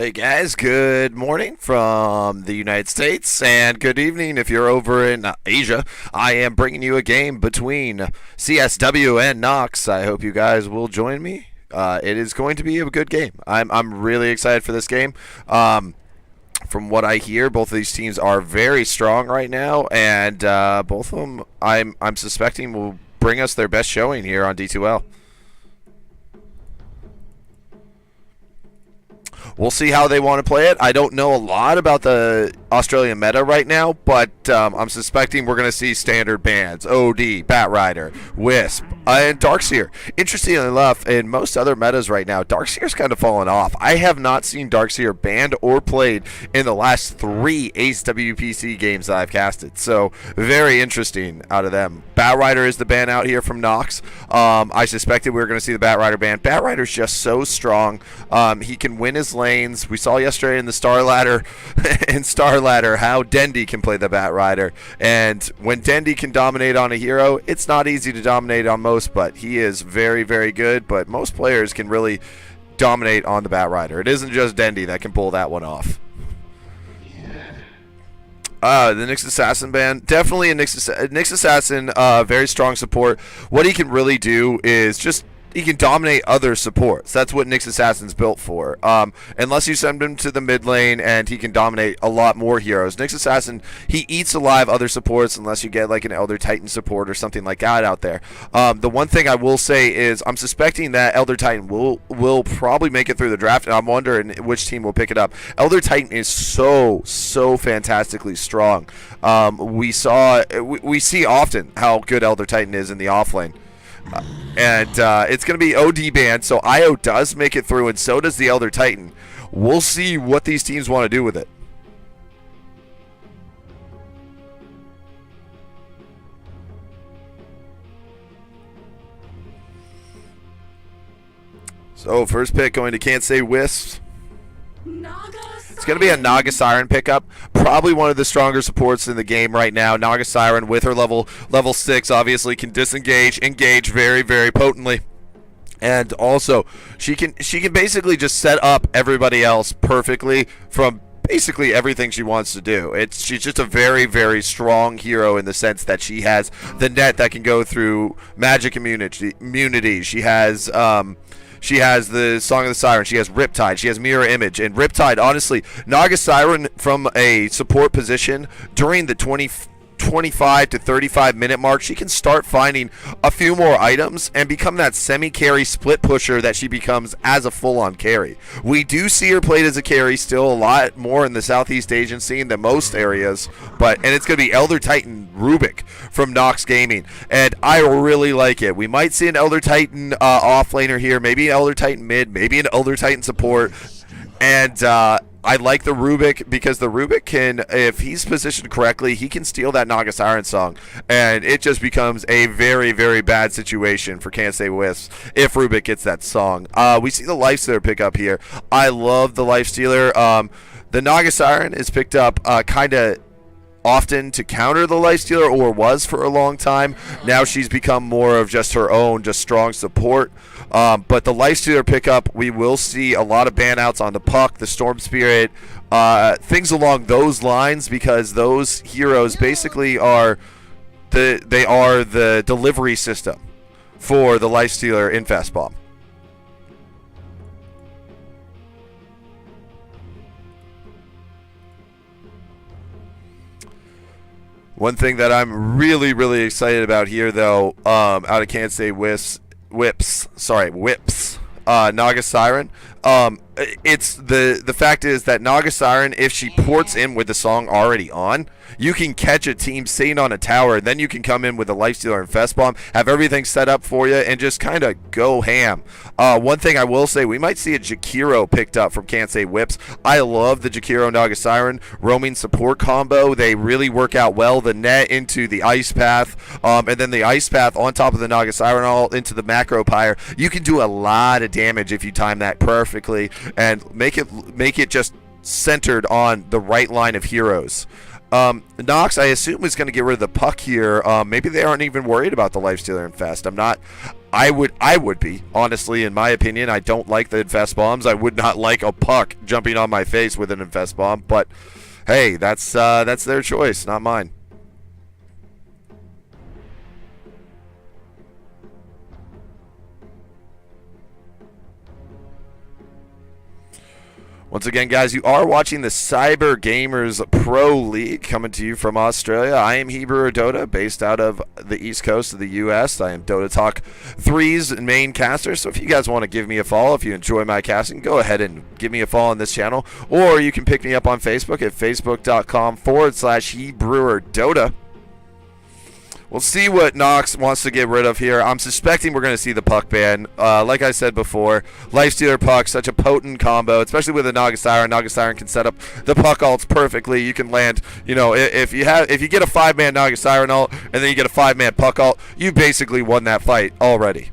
Hey guys, good morning from the United States and good evening if you're over in Asia. I am bringing you a game between CSW and Nox. I hope you guys will join me. It is going to be a good game. I'm really excited for this game. From what I hear, both of these teams are very strong right now, and both of them I'm suspecting will bring us their best showing here on D2L. We'll see how they want to play it. I don't know a lot about the Australian meta right now, but I'm suspecting we're going to see standard bans: OD, Batrider, Wisp, and Darkseer. Interestingly enough, in most other metas right now, Darkseer's kind of fallen off. I have not seen Darkseer banned or played in the last 3 Ace WPC games that I've casted. So very interesting out of them. Batrider is the ban out here from Nox. I suspected we were going to see the Batrider ban. Batrider's just so strong. He can win his lanes. We saw yesterday in the Star Ladder how Dendy can play the Batrider, and when Dendy can dominate on a hero, it's not easy to dominate on most, but he is very, very good. But most players can really dominate on the Batrider. It isn't just Dendy that can pull that one off. The Nyx Assassin ban, definitely a Nyx Assassin, very strong support. What he can really do is just he can dominate other supports. That's what Nyx Assassin's built for. Unless you send him to the mid lane, and he can dominate a lot more heroes. Nyx Assassin, he eats alive other supports unless you get like an Elder Titan support or something like that out there. The one thing I will say is I'm suspecting that Elder Titan will probably make it through the draft, and I'm wondering which team will pick it up. Elder Titan is so fantastically strong. We see often how good Elder Titan is in the offlane. It's going to be OD banned, so IO does make it through, and so does the Elder Titan. We'll see what these teams want to do with it. So first pick going to Can't Say Wisps. It's going to be a Naga Siren pickup. Probably one of the stronger supports in the game right now. Naga Siren with her level 6 obviously can disengage, engage very, very potently. And also, she can basically just set up everybody else perfectly from basically everything she wants to do. She's just a very, very strong hero in the sense that she has the net that can go through magic immunity. She has the Song of the Siren. She has Riptide. She has Mirror Image. And Riptide, honestly, Naga Siren from a support position during the 25 to 35 minute mark, she can start finding a few more items and become that semi-carry split pusher that she becomes as a full-on carry. We do see her played as a carry still a lot more in the Southeast Asian scene than most areas, and it's going to be Elder Titan Rubik from Nox Gaming, and I really like it. We might see an Elder Titan offlaner here, maybe an Elder Titan mid, maybe an Elder Titan support, and I like the Rubik because the Rubik can, if he's positioned correctly, he can steal that Naga Siren song, and it just becomes a very, very bad situation for Can't Say Wisps if Rubik gets that song. We see the Lifestealer pick up here. I love the Lifestealer. The Naga Siren is picked up kind of often to counter the Lifestealer, or was for a long time. Now she's become more of just her own, just strong support. But the Lifestealer pickup, we will see a lot of ban-outs on the Puck, the Storm Spirit, things along those lines, because those heroes basically are the delivery system for the Lifestealer Infest Bomb. One thing that I'm really, really excited about here, though, out of Can't Say Whips, Naga Siren. It's the fact is that Naga Siren, if she ports in with the song already on, you can catch a team sitting on a tower, and then you can come in with a Lifestealer Infest Bomb, have everything set up for you, and just kind of go ham. One thing I will say, we might see a Jakiro picked up from Can't Say Whips. I love the Jakiro Naga Siren roaming support combo. They really work out well. The net into the Ice Path, and then the Ice Path on top of the Naga Siren all into the Macro Pyre. You can do a lot of damage if you time that perfectly and make it just centered on the right line of heroes. Nox, I assume, is going to get rid of the puck here. Maybe they aren't even worried about the Lifestealer Infest. I'm not. I would be, honestly, in my opinion. I don't like the Infest bombs. I would not like a puck jumping on my face with an Infest bomb. But, hey, that's their choice, not mine. Once again, guys, you are watching the CyberGamers Pro League coming to you from Australia. I am Hebrew or Dota, based out of the East Coast of the U.S. I am Dota Talk 3's main caster, so if you guys want to give me a follow, if you enjoy my casting, go ahead and give me a follow on this channel, or you can pick me up on Facebook at facebook.com/Hebrew or Dota. We'll see what Nox wants to get rid of here. I'm suspecting we're going to see the puck ban. Like I said before, Lifestealer puck, such a potent combo, especially with a Noxious Siren. Noxious Siren can set up the puck ults perfectly. You can land, you know, if you get a 5-man Noxious Siren ult and then you get a 5-man puck ult, you basically won that fight already.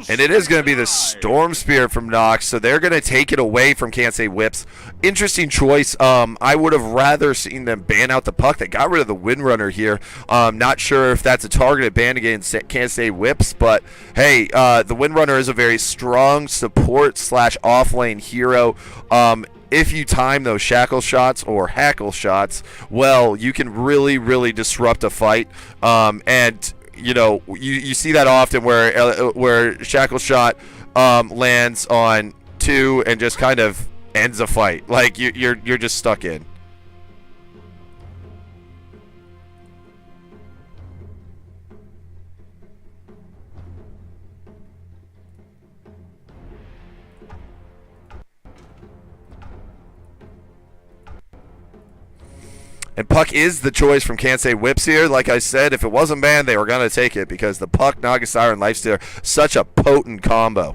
And it is going to be the Storm Spirit from Nox, so they're going to take it away from Can't Say Whips. Interesting choice. I would have rather seen them ban out the puck. They got rid of the Windrunner here. Not sure if that's a targeted ban against Can't Say Whips, but hey, the Windrunner is a very strong support / off-lane hero. If you time those shackle shots or hackle shots, well, you can really, really disrupt a fight. And you know, you see that often where shackle shot lands on 2 and just kind of ends a fight. Like you're just stuck in. And puck is the choice from Can't Say Whips here. Like I said, if it wasn't banned, they were going to take it because the puck, Noxious Siren, Lifestealer, such a potent combo.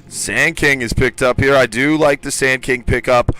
Sand King is picked up here. I do like the Sand King pickup.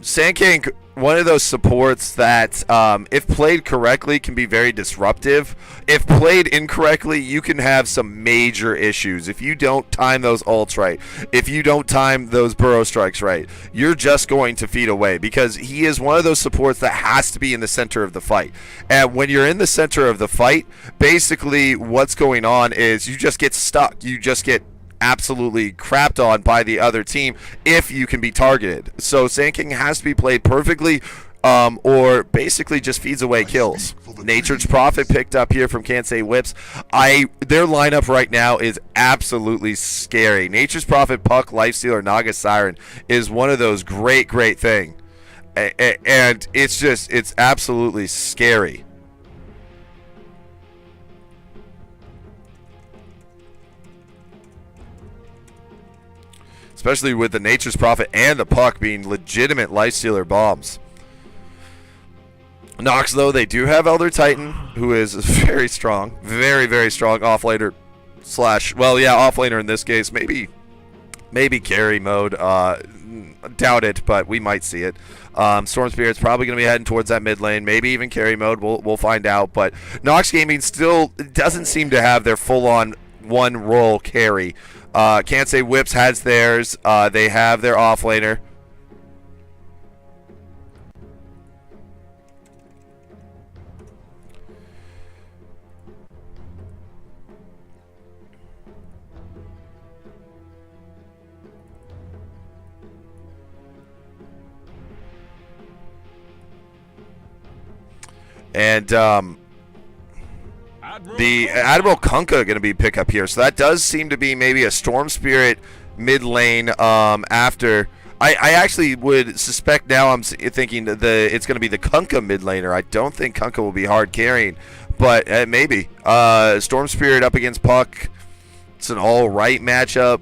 Sand King, one of those supports that, if played correctly, can be very disruptive. If played incorrectly, you can have some major issues. If you don't time those ults right, if you don't time those burrow strikes right, you're just going to feed away because he is one of those supports that has to be in the center of the fight. And when you're in the center of the fight, basically what's going on is you just get stuck. You just get absolutely crapped on by the other team if you can be targeted. So Sand King has to be played perfectly, or basically just feeds away kills. Nature's Prophet picked up here from Can't Say Whips. Their lineup right now is absolutely scary. Nature's Prophet, Puck, Lifestealer, Noxious Siren is one of those great thing, and it's absolutely scary. Especially with the Nature's Prophet and the Puck being legitimate Lifestealer bombs. Nox, though, they do have Elder Titan, who is very strong. Very strong offlaner / well, yeah, offlaner in this case. Maybe carry mode. Doubt it, but we might see it. Storm Spirit's probably going to be heading towards that mid lane. Maybe even carry mode. We'll find out. But Nox Gaming still doesn't seem to have their full-on one-role carry. Can't Say Whips has theirs. They have their offlaner. And the Admiral Kunkka going to be pick up here, so that does seem to be maybe a Storm Spirit mid lane. After I actually would suspect now. I'm thinking that it's going to be the Kunkka mid laner. I don't think Kunkka will be hard carrying, but maybe Storm Spirit up against Puck. It's an all right matchup.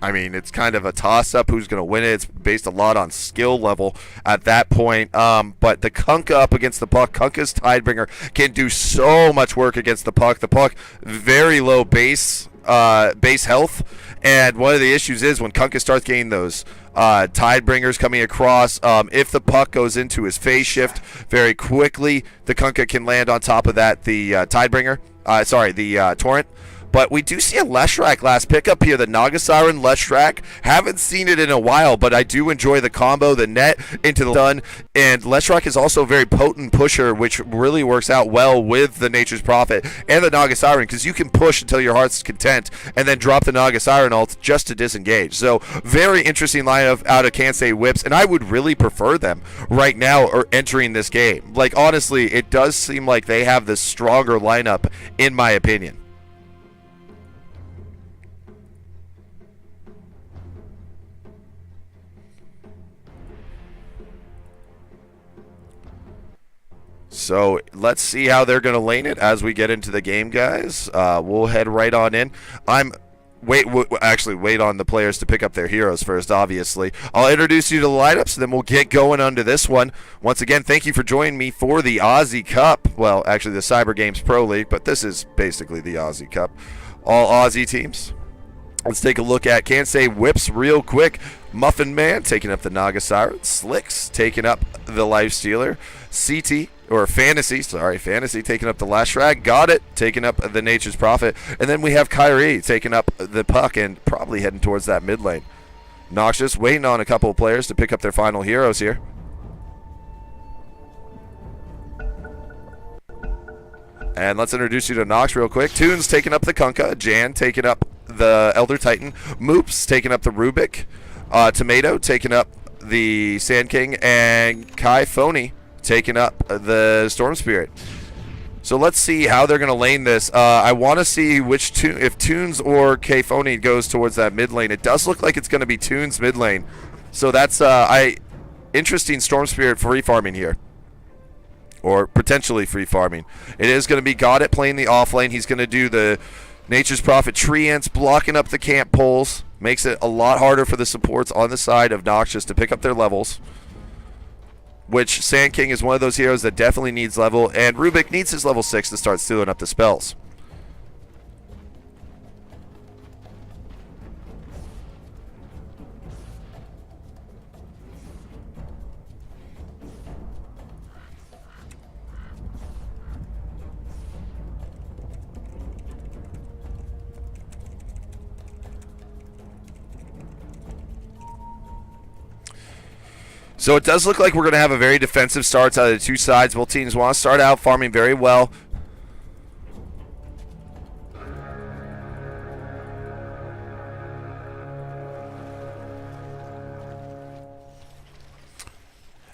I mean, it's kind of a toss-up who's going to win it. It's based a lot on skill level at that point. But the Kunkka up against the puck, Kunkka's Tidebringer can do so much work against the puck. The puck, very low base health. And one of the issues is when Kunkka starts getting those Tidebringers coming across, if the puck goes into his phase shift very quickly, the Kunkka can land on top of that, the Tidebringer. The Torrent. But we do see a Leshrac last pickup here, the Nagasiren Leshrac. Haven't seen it in a while, but I do enjoy the combo, the net into the stun. And Leshrac is also a very potent pusher, which really works out well with the Nature's Prophet and the Nagasiren, because you can push until your heart's content and then drop the Nagasiren ult just to disengage. So very interesting lineup out of Kansai Whips, and I would really prefer them right now or entering this game. Like, honestly, it does seem like they have the stronger lineup, in my opinion. So let's see how they're going to lane it as we get into the game, guys. We'll head right on in. Wait on the players to pick up their heroes first, obviously. I'll introduce you to the lineups, and then we'll get going onto this one. Once again, thank you for joining me for the Aussie Cup. Well, actually the CyberGamers Pro League, but this is basically the Aussie Cup. All Aussie teams. Let's take a look at Kansai Whips real quick. Muffin Man taking up the Nagasiren. Slicks taking up the Lifestealer. Fantasy taking up the Leshrac. Got it, taking up the Nature's Prophet. And then we have Kyrie taking up the puck and probably heading towards that mid lane. Noxious waiting on a couple of players to pick up their final heroes here. And let's introduce you to Nox real quick. Toons taking up the Kunkka. Jan taking up the Elder Titan. Moops taking up the Rubik. Tomato taking up the Sand King. And Kai Phony taking up the Storm Spirit. So let's see how they're going to lane this. I want to see if Toons or K Phony goes towards that mid lane. It does look like it's going to be Toons mid lane. So that's interesting Storm Spirit free farming here. Or potentially free farming. It is going to be Goddett playing the off lane. He's going to do the Nature's Prophet Treants, blocking up the camp poles. Makes it a lot harder for the supports on the side of Noxious to pick up their levels. Which Sand King is one of those heroes that definitely needs level. And Rubik needs his level 6 to start stealing up the spells. So it does look like we're going to have a very defensive start out of the two sides. Both teams want to start out farming very well.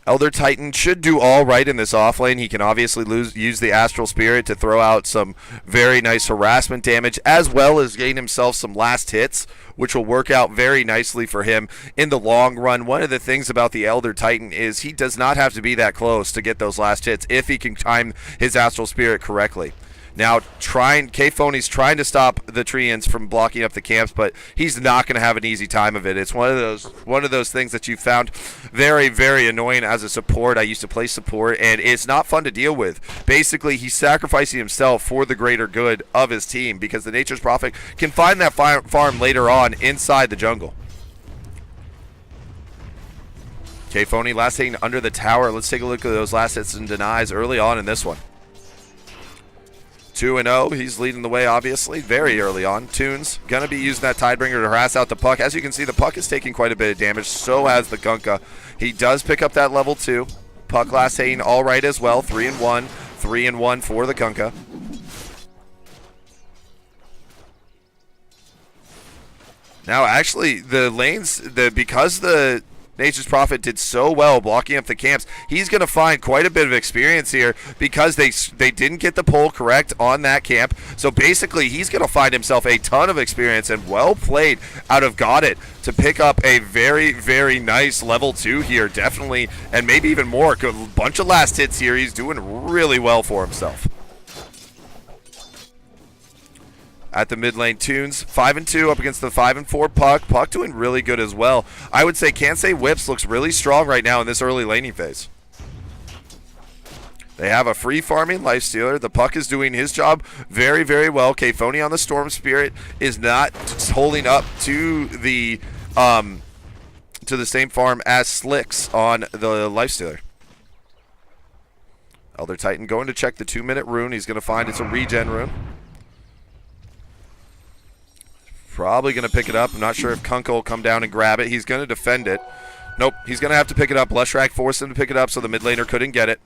Elder Titan should do all right in this offlane. He can obviously use the Astral Spirit to throw out some very nice harassment damage, as well as gain himself some last hits, which will work out very nicely for him in the long run. One of the things about the Elder Titan is he does not have to be that close to get those last hits if he can time his Astral Spirit correctly. Now, K-Phony's trying to stop the Treants from blocking up the camps, but he's not going to have an easy time of it. It's one of those things that you found very, very annoying as a support. I used to play support, and it's not fun to deal with. Basically, he's sacrificing himself for the greater good of his team because the Nature's Prophet can find that farm later on inside the jungle. K-Phony last hitting under the tower. Let's take a look at those last hits and denies early on in this one. 2-0, he's leading the way, obviously, very early on. Toons going to be using that Tidebringer to harass out the puck. As you can see, the puck is taking quite a bit of damage, so has the Kunkka. He does pick up that level 2. Puck last hitting all right as well, 3-1. 3-1 for the Kunkka. Now, actually, the lanes, because the Nature's Prophet did so well blocking up the camps, he's going to find quite a bit of experience here because they didn't get the pull correct on that camp. So basically, he's going to find himself a ton of experience, and well played out of Goddett to pick up a very, very nice level 2 here, definitely, and maybe even more. A bunch of last hits here. He's doing really well for himself. At the mid lane, Tunes 5-2 up against the 5-4 Puck. Puck doing really good as well. I would say Kansai Whips looks really strong right now in this early laning phase. They have a free farming Lifestealer. The Puck is doing his job very, very well. Kphony on the Storm Spirit is not holding up to the same farm as Slicks on the Lifestealer. Elder Titan going to check the 2-minute rune. He's going to find it's a regen rune. Probably going to pick it up. I'm not sure if Kunkka will come down and grab it. He's going to defend it. Nope, he's going to have to pick it up. Leshrac forced him to pick it up, so the mid laner couldn't get it.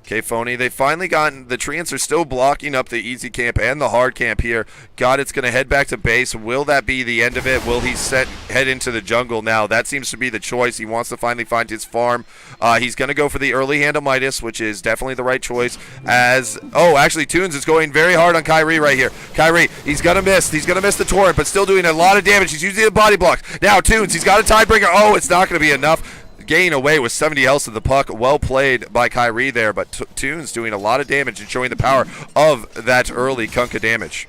Kphony, they finally gotten, the treants are still blocking up the easy camp and the hard camp here. God, it's going to head back to base. Will that be the end of it? Will he head into the jungle now? That seems to be the choice. He wants to finally find his farm. He's going to go for the early hand of Midas, which is definitely the right choice. Actually, Tunes is going very hard on Kyrie right here. Kyrie, he's going to miss. He's going to miss the torrent, but still doing a lot of damage. He's using the body blocks. Now, Tunes, he's got a tiebreaker. Oh, it's not going to be enough. Gain away with 70 health to the Puck. Well played by Kyrie there, but Tunes doing a lot of damage and showing the power of that early Kunkka damage.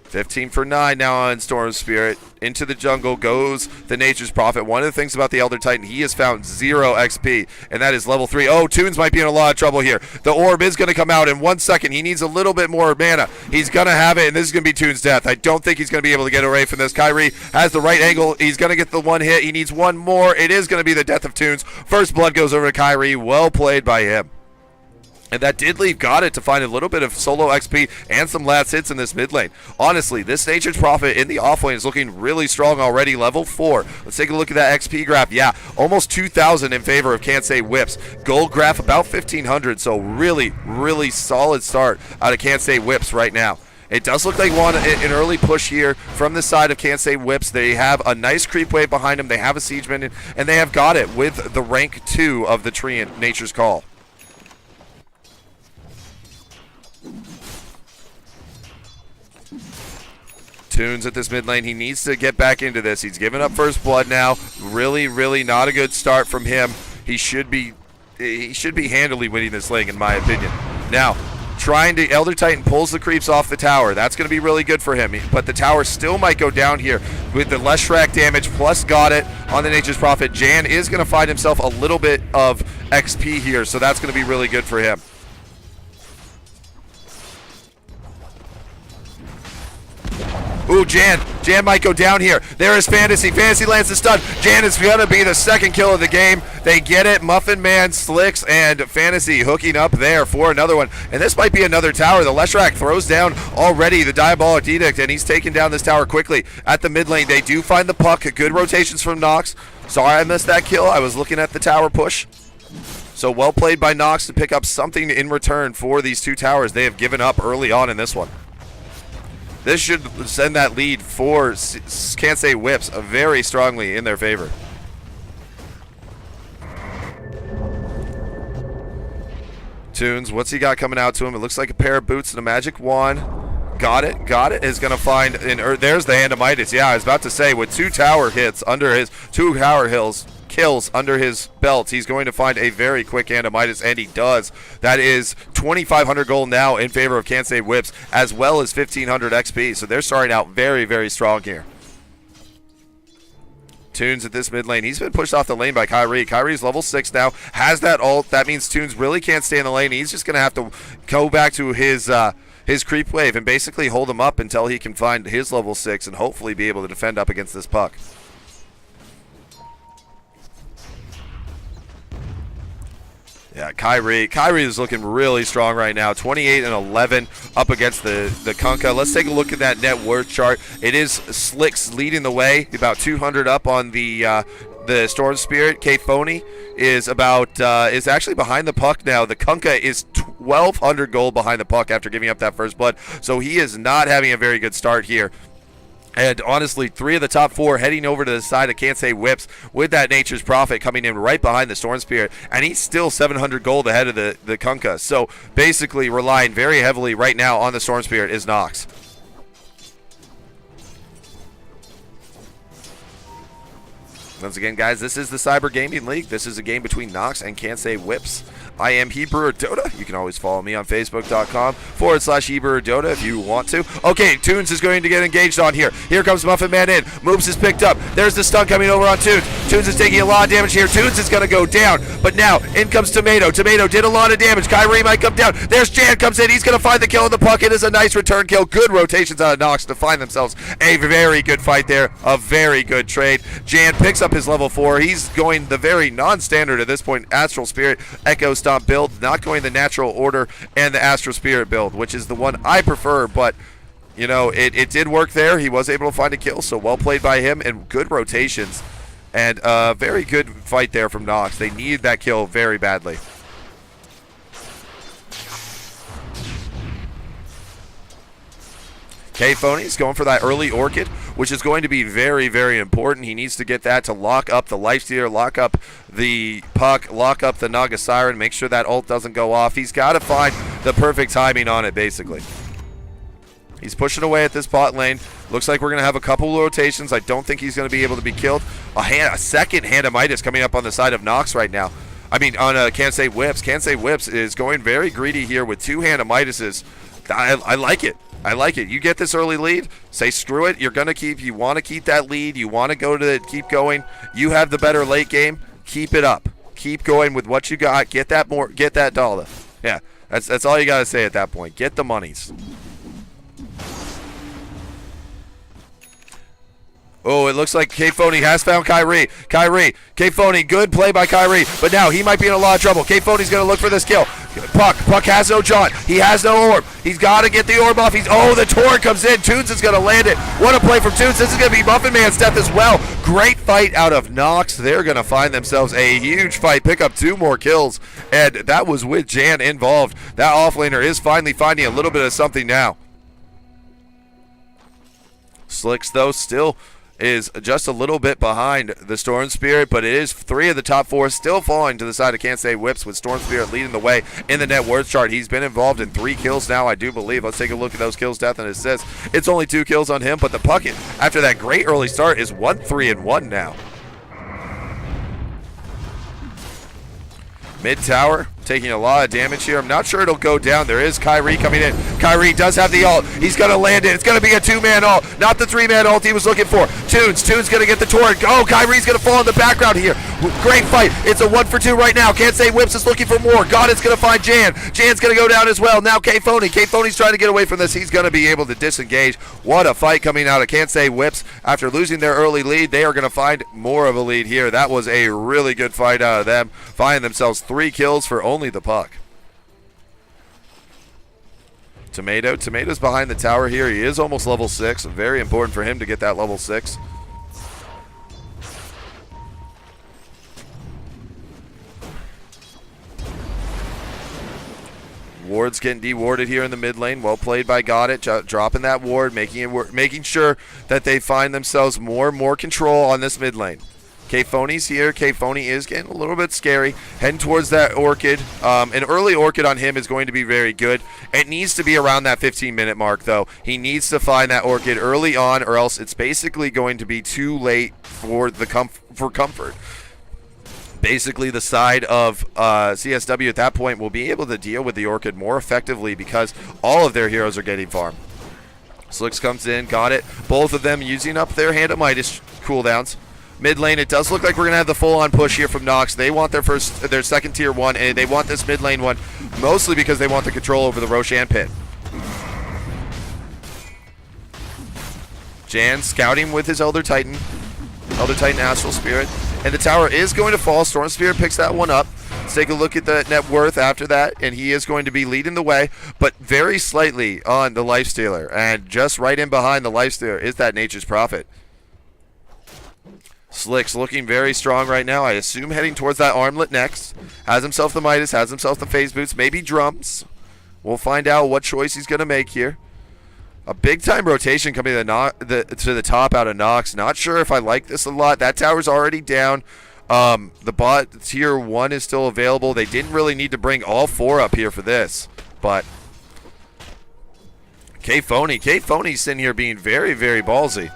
15 for 9 now on Storm Spirit. Into the jungle goes the Nature's Prophet. One of the things about the Elder Titan, he has found 0 XP, and that is level 3. Oh, Tunes might be in a lot of trouble here. The orb is going to come out in 1 second. He needs a little bit more mana. He's going to have it, and this is going to be Tunes' death. I don't think he's going to be able to get away from this. Kyrie has the right angle. He's going to get the one hit. He needs one more. It is going to be the death of Tunes. First blood goes over to Kyrie. Well played by him. And that did leave Got It to find a little bit of solo XP and some last hits in this mid lane. Honestly, this Nature's Prophet in the off lane is looking really strong already. Level 4. Let's take a look at that XP graph. Yeah, almost 2,000 in favor of Kansai Whips. Gold graph about 1,500, so really, really solid start out of Kansai Whips right now. It does look like an early push here from the side of Kansai Whips. They have a nice creep wave behind them. They have a siege minion, and they have Got It with the rank 2 of the Treant, Nature's Call. Tunes at this mid lane. He needs to get back into this. He's given up first blood now. Really, really not a good start from him. He should be handily winning this lane, in my opinion. Now, Elder Titan pulls the creeps off the tower. That's going to be really good for him. But the tower still might go down here with the Leshrac damage plus Got It on the Nature's Prophet. Jan is going to find himself a little bit of XP here, so that's going to be really good for him. Ooh, Jan might go down here. There is Fantasy. Fantasy lands the stun. Jan is going to be the second kill of the game. They get it. Muffin Man, Slicks, and Fantasy hooking up there for another one. And this might be another tower. The Leshrac throws down already the Diabolic Edict, and he's taking down this tower quickly. At the mid lane, they do find the Puck. Good rotations from Nox. Sorry I missed that kill. I was looking at the tower push. So well played by Nox to pick up something in return for these two towers they have given up early on in this one. This should send that lead for Kansai Whips very strongly in their favor. Tunes, what's he got coming out to him? It looks like a pair of boots and a magic wand. Got It is going to find, there's the Hand of Midas. Yeah, I was about to say, with 2 tower hits under his, 2 tower kills under his belt, he's going to find a very quick Hand of Midas, and he does. That is 2,500 gold now in favor of Kansai Whips, as well as 1,500 XP. So they're starting out very, very strong here. Tunes at this mid lane. He's been pushed off the lane by Kyrie. Kyrie's level 6 now, has that ult. That means Tunes really can't stay in the lane. He's just going to have to go back to his creep wave and basically hold him up until he can find his level 6 and hopefully be able to defend up against this Puck. Yeah, Kyrie is looking really strong right now. 28 and 11 up against the Kunkka. Let's take a look at that net worth chart. It is Slicks leading the way, about 200 up on the Storm Spirit. Kphony is actually behind the Puck now. The Kunkka is 1,200 gold behind the Puck after giving up that first blood. So he is not having a very good start here. And honestly, 3 of the top 4 heading over to the side of Kansai Whips with that Nature's Prophet coming in right behind the Storm Spirit. And he's still 700 gold ahead of the Kunkka. So basically relying very heavily right now on the Storm Spirit is Nox. Once again, guys, this is the Cyber Gaming League. This is a game between Nox and Can't Say Whips. I am Hebrew or Dota. You can always follow me on Facebook.com/Hebrew or Dota if you want to. Okay, Toons is going to get engaged on here. Here comes Muffin Man in. Moves is picked up. There's the stun coming over on Toons. Toons is taking a lot of damage here. Toons is going to go down. But now, in comes Tomato. Tomato did a lot of damage. Kyrie might come down. There's Jan comes in. He's going to find the kill on the puck. It is a nice return kill. Good rotations out of Nox to find themselves a very good fight there. A very good trade. Jan picks up his level 4. He's going the very non-standard at this point. Astral Spirit, Echo Stomp build, not going the natural order and the Astral Spirit build, which is the one I prefer, but you know, it did work there. He was able to find a kill, so well played by him and good rotations and a very good fight there from Nox. They needed that kill very badly. K-Phony's going for that early Orchid, which is going to be very, very important. He needs to get that to lock up the Lifestealer, lock up the puck, lock up the Naga Siren, make sure that ult doesn't go off. He's got to find the perfect timing on it, basically. He's pushing away at this bot lane. Looks like we're going to have a couple rotations. I don't think he's going to be able to be killed. A second Hand of Midas coming up on the side of Nox right now. I mean, on Can't Say Whips. Can't Say Whips is going very greedy here with 2 Hand of Midases. I like it. I like it. You get this early lead, say screw it. You're going to keep, you want to keep that lead. You want to go to keep going. You have the better late game. Keep it up. Keep going with what you got. Get that more, get that dollar. Yeah, that's all you got to say at that point. Get the monies. Oh, it looks like K-Phony has found Kyrie. K-Phony, good play by Kyrie, but now he might be in a lot of trouble. K-Phony's going to look for this kill. Puck has no John. He has no orb. He's got to get the orb off. Oh, the torrent comes in. Toons is going to land it. What a play from Toons. This is going to be Muffin Man's death as well. Great fight out of Nox. They're going to find themselves a huge fight, pick up 2 more kills, and that was with Jan involved. That offlaner is finally finding a little bit of something now. Slicks, though, still is just a little bit behind the Storm Spirit, but it is 3 of the top 4 still falling to the side of Can't Say Whips, with Storm Spirit leading the way in the net worth chart. He's been involved in 3 kills now, I do believe. Let's take a look at those kills, death, and assists. It's only 2 kills on him, but the Puckett, after that great early start, is 1-3-1 now. Mid tower taking a lot of damage here. I'm not sure it'll go down. There is Kyrie coming in. Kyrie does have the ult. He's going to land it. It's going to be a 2-man ult, not the 3-man ult he was looking for. Toons going to get the torrent. Oh, Kyrie's going to fall in the background here. Great fight. It's a 1-for-2 right now. Can't Say Whips is looking for more. God is going to find Jan. Jan's going to go down as well. Now K-Phony. K-Phony's trying to get away from this. He's going to be able to disengage. What a fight coming out of Can't Say Whips. After losing their early lead, they are going to find more of a lead here. That was a really good fight out of them. Find themselves 3 kills for only the puck. Tomato's behind the tower here. He is almost level 6. Very important for him to get that level 6. Ward's getting dewarded here in the mid lane. Well played by Got It, dropping that ward, making sure that they find themselves more and more control on this mid lane. K-Phony's here. K-Phony is getting a little bit scary, heading towards that Orchid. An early Orchid on him is going to be very good. It needs to be around that 15-minute mark, though. He needs to find that Orchid early on, or else it's basically going to be too late for the comfort. Basically, the side of CSW at that point will be able to deal with the Orchid more effectively because all of their heroes are getting farmed. Slicks comes in, Got It. Both of them using up their Hand of Midas cooldowns. Mid lane, it does look like we're going to have the full-on push here from Nox. They want their second tier 1, and they want this mid lane one mostly because they want the control over the Roshan pit. Jan scouting with his Elder Titan Astral Spirit, and the tower is going to fall. Storm Spirit picks that one up. Let's take a look at the net worth after that, and he is going to be leading the way, but very slightly on the Lifestealer, and just right in behind the Lifestealer is that Nature's Prophet. Slicks looking very strong right now. I assume heading towards that armlet next. Has himself the Midas, has himself the phase boots, maybe drums. We'll find out what choice he's going to make here. A big-time rotation coming to the top out of Nox. Not sure if I like this a lot. That tower's already down. The bot tier 1 is still available. They didn't really need to bring all 4 up here for this. But K-Phony's sitting here being very, very ballsy.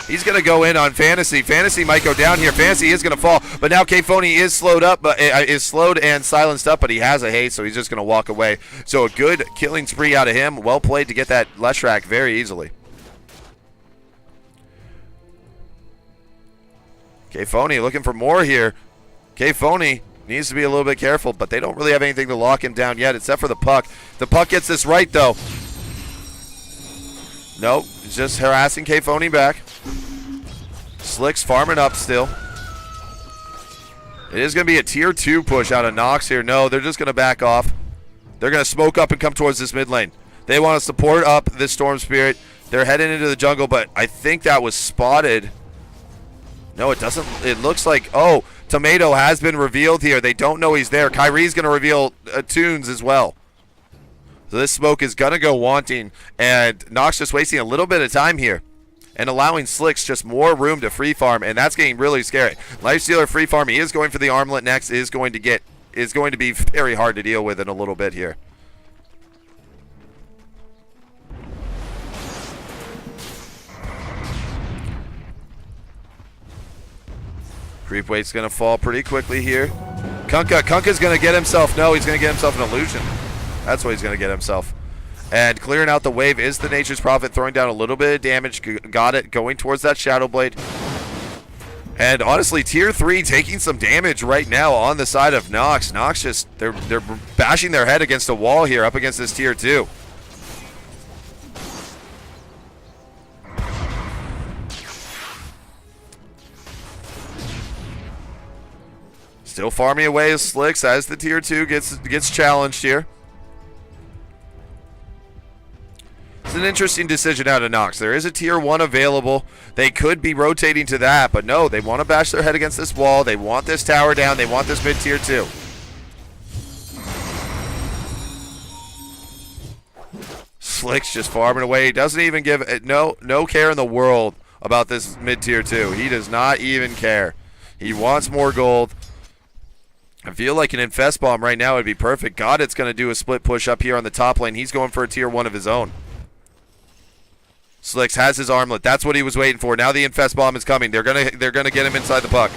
He's going to go in on Fantasy. Fantasy might go down here. Fantasy is going to fall, but now K-Phony is slowed up, but is slowed and silenced up, but he has a haste, so he's just going to walk away. So a good killing spree out of him. Well played to get that Leshrac very easily. K-Phony looking for more here. K-Phony needs to be a little bit careful, but they don't really have anything to lock him down yet, except for the puck. The puck gets this right, though. Nope, just harassing K-Phony back. Slick's farming up still. It is going to be a tier 2 push out of Nox here. No, they're just going to back off. They're going to smoke up and come towards this mid lane. They want to support up this Storm Spirit. They're heading into the jungle, but I think that was spotted. No, it doesn't. It looks like, oh, Tomato has been revealed here. They don't know he's there. Kyrie's going to reveal Tunes as well. So this smoke is going to go wanting, and Nox just wasting a little bit of time here and allowing Slicks just more room to free farm, and that's getting really scary. Lifestealer free farm, he is going for the armlet next, is going to be very hard to deal with in a little bit here. Creep weight's going to fall pretty quickly here. Kunkka's going to get himself, no, he's going to get himself an illusion. That's what he's going to get himself. And clearing out the wave is the Nature's Prophet, throwing down a little bit of damage. Got it, going towards that Shadow Blade. And honestly, tier 3 taking some damage right now on the side of Nox. Nox just, they're bashing their head against a wall here up against this tier 2. Still farming away as Slicks as the tier 2 gets challenged here. It's an interesting decision out of Nox. There is a tier 1 available. They could be rotating to that, but no, they want to bash their head against this wall. They want this tower down. They want this mid tier 2. Slick's just farming away. He doesn't even give no care in the world about this mid tier 2. He does not even care. He wants more gold. I feel like an Infest Bomb right now would be perfect. God, it's going to do a split push up here on the top lane. He's going for a tier 1 of his own. Slicks has his armlet. That's what he was waiting for. Now the Infest Bomb is coming. They're gonna get him inside the puck.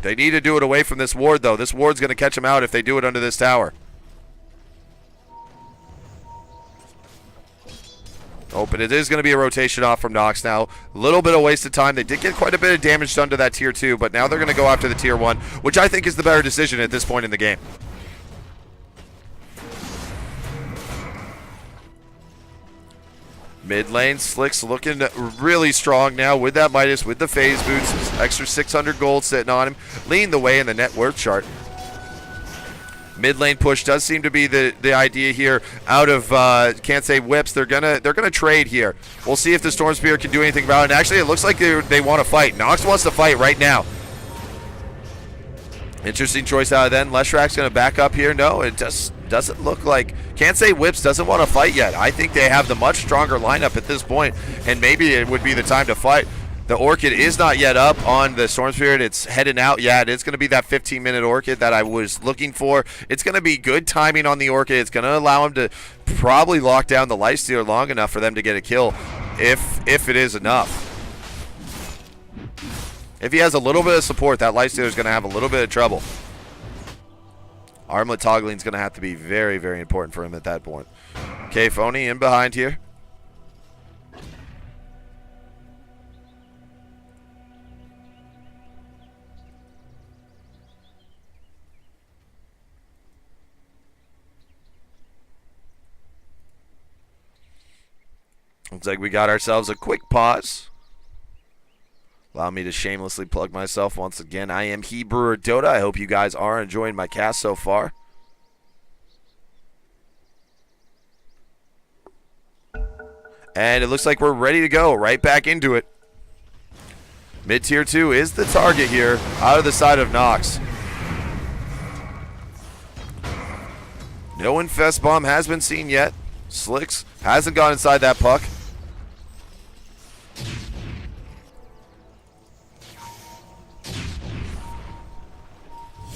They need to do it away from this ward, though. This ward's gonna catch him out if they do it under this tower. Oh, but it is going to be a rotation off from Nox now. A little bit of waste of time. They did get quite a bit of damage done to that tier 2, but now they're going to go after the tier 1, which I think is the better decision at this point in the game. Mid lane, Slicks looking really strong now with that Midas, with the phase boots. Extra 600 gold sitting on him, leading the way in the net worth chart. Mid lane push does seem to be the idea here. Out of can't say whips, they're gonna trade here. We'll see if the Storm Spear can do anything about it. And actually, it looks like they want to fight. Nox wants to fight right now. Interesting choice out of then. Leshrac's gonna back up here. No, it just doesn't look like. Can't say whips doesn't want to fight yet. I think they have the much stronger lineup at this point, and maybe it would be the time to fight. The Orchid is not yet up on the Storm Spirit. It's heading out. Yeah, it's going to be that 15-minute Orchid that I was looking for. It's going to be good timing on the Orchid. It's going to allow him to probably lock down the Lifestealer long enough for them to get a kill, if it is enough. If he has a little bit of support, that Lifestealer is going to have a little bit of trouble. Armlet toggling is going to have to be very, very important for him at that point. Okay, Phony in behind here. Looks like we got ourselves a quick pause. Allow me to shamelessly plug myself once again. I am Hebrewer Dota. I hope you guys are enjoying my cast so far. And it looks like we're ready to go right back into it. Mid tier 2 is the target here out of the side of Nox. No Infest Bomb has been seen yet. Slicks hasn't gone inside that puck.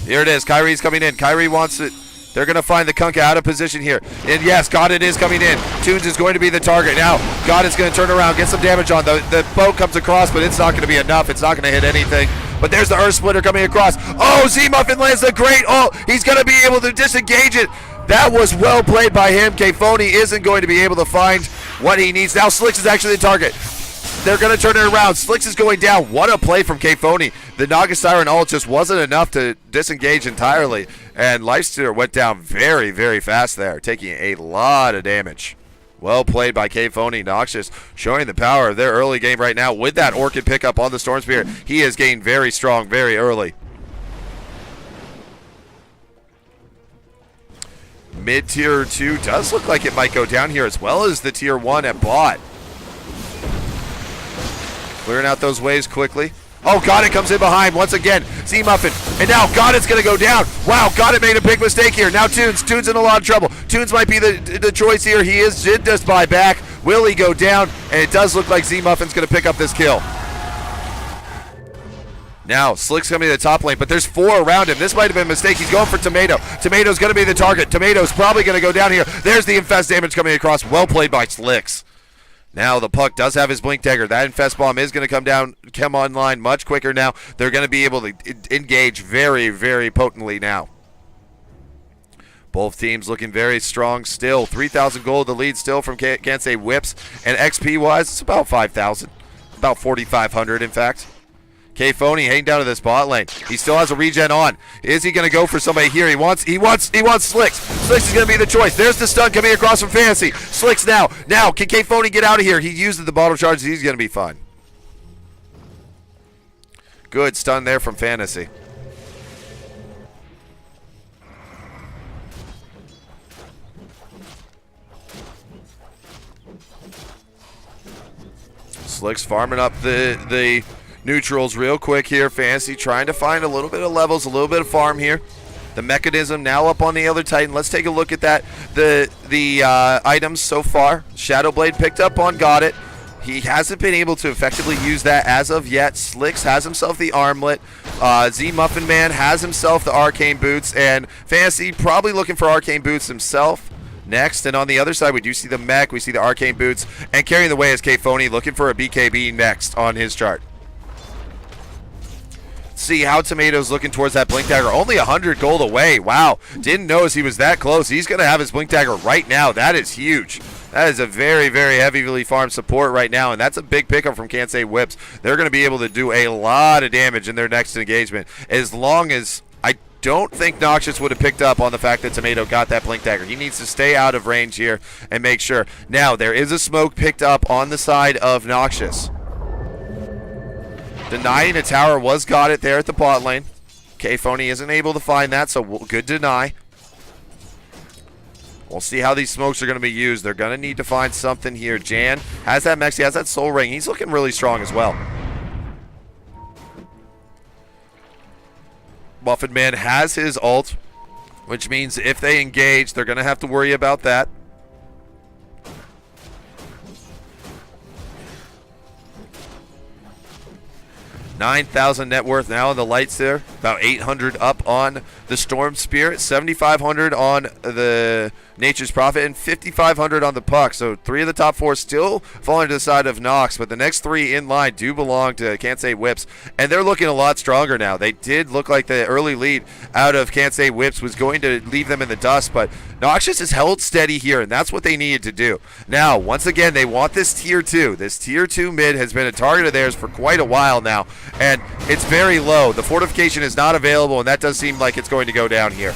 Here it is. Kyrie's coming in. Kyrie wants it. They're going to find the Kunkka out of position here. And yes, Goddard is coming in. Toons is going to be the target. Now, Goddard's going to turn around, get some damage on. The boat comes across, but it's not going to be enough. It's not going to hit anything. But there's the Earth Splitter coming across. Oh, Z-Muffin lands the great ult. He's going to be able to disengage it. That was well played by him. Kphony isn't going to be able to find what he needs. Now, Slicks is actually the target. They're going to turn it around. Slicks is going down. What a play from Kphony. The Naga Siren ult just wasn't enough to disengage entirely. And Lifestealer went down very, very fast there, taking a lot of damage. Well played by Kphony. Noxious showing the power of their early game right now with that Orchid pickup on the Storm Spirit. He has gained very strong very early. Mid-tier 2 does look like it might go down here, as well as the tier 1 at bot. Clearing out those waves quickly. Oh, Goddard comes in behind once again. Z-Muffin. And now Goddard's going to go down. Wow, Goddard made a big mistake here. Now Toons. Toons in a lot of trouble. Toons might be the choice here. He did just buy back. Will he go down? And it does look like Z-Muffin's going to pick up this kill. Now, Slick's coming to the top lane, but there's 4 around him. This might have been a mistake. He's going for Tomato. Tomato's going to be the target. Tomato's probably going to go down here. There's the Infest damage coming across. Well played by Slicks. Now, the Puck does have his Blink Dagger. That Infest Bomb is going to come online much quicker now. They're going to be able to engage very, very potently now. Both teams looking very strong still. 3,000 gold the lead still from Can't Say Whips. And XP-wise, it's about 5,000. About 4,500, in fact. Kphony heading down to this bot lane. He still has a regen on. Is he going to go for somebody here? He wants Slicks. Slicks is going to be the choice. There's the stun coming across from Fantasy. Slicks now. Now, can Kphony get out of here? He used the bottle charges. He's going to be fine. Good stun there from Fantasy. Slicks farming up the neutrals real quick here. Fantasy trying to find a little bit of levels, a little bit of farm here. The mechanism now up on the other Titan. Let's take a look at that. The items so far. Shadowblade picked up on Got It. He hasn't been able to effectively use that as of yet. Slicks has himself the armlet. Z-Muffin Man has himself the arcane boots. And Fantasy probably looking for arcane boots himself next. And on the other side, we do see the mech. We see the arcane boots. And carrying the way is Kphony looking for a BKB next on his chart. See how Tomato's looking towards that Blink Dagger. Only 100 gold away. Wow. Didn't notice he was that close. He's going to have his Blink Dagger right now. That is huge. That is a very, very heavily farmed support right now, and that's a big pickup from Can't Say Whips. They're going to be able to do a lot of damage in their next engagement, as long as I don't think Noxious would have picked up on the fact that Tomato got that Blink Dagger. He needs to stay out of range here and make sure. Now, there is a smoke picked up on the side of Noxious. Denying a tower was Got It there at the bot lane. Kphony isn't able to find that, so good deny. We'll see how these smokes are going to be used. They're going to need to find something here. Jan has that Mexi, has that Soul Ring. He's looking really strong as well. Muffin Man has his ult, which means if they engage, they're going to have to worry about that. 9,000 net worth now in the lights there. About 800 up on the Storm Spirit, 7,500 on the Nature's Prophet, and 5,500 on the Puck. So 3 of the top 4 still falling to the side of Nox, but the next 3 in line do belong to Can't Say Whips, and they're looking a lot stronger now. They did look like the early lead out of Can't Say Whips was going to leave them in the dust, but Noxious has held steady here, and that's what they needed to do. Now, once again, they want this Tier 2. This Tier 2 mid has been a target of theirs for quite a while now, and it's very low. The fortification is not available, and that does seem like it's going to go down here.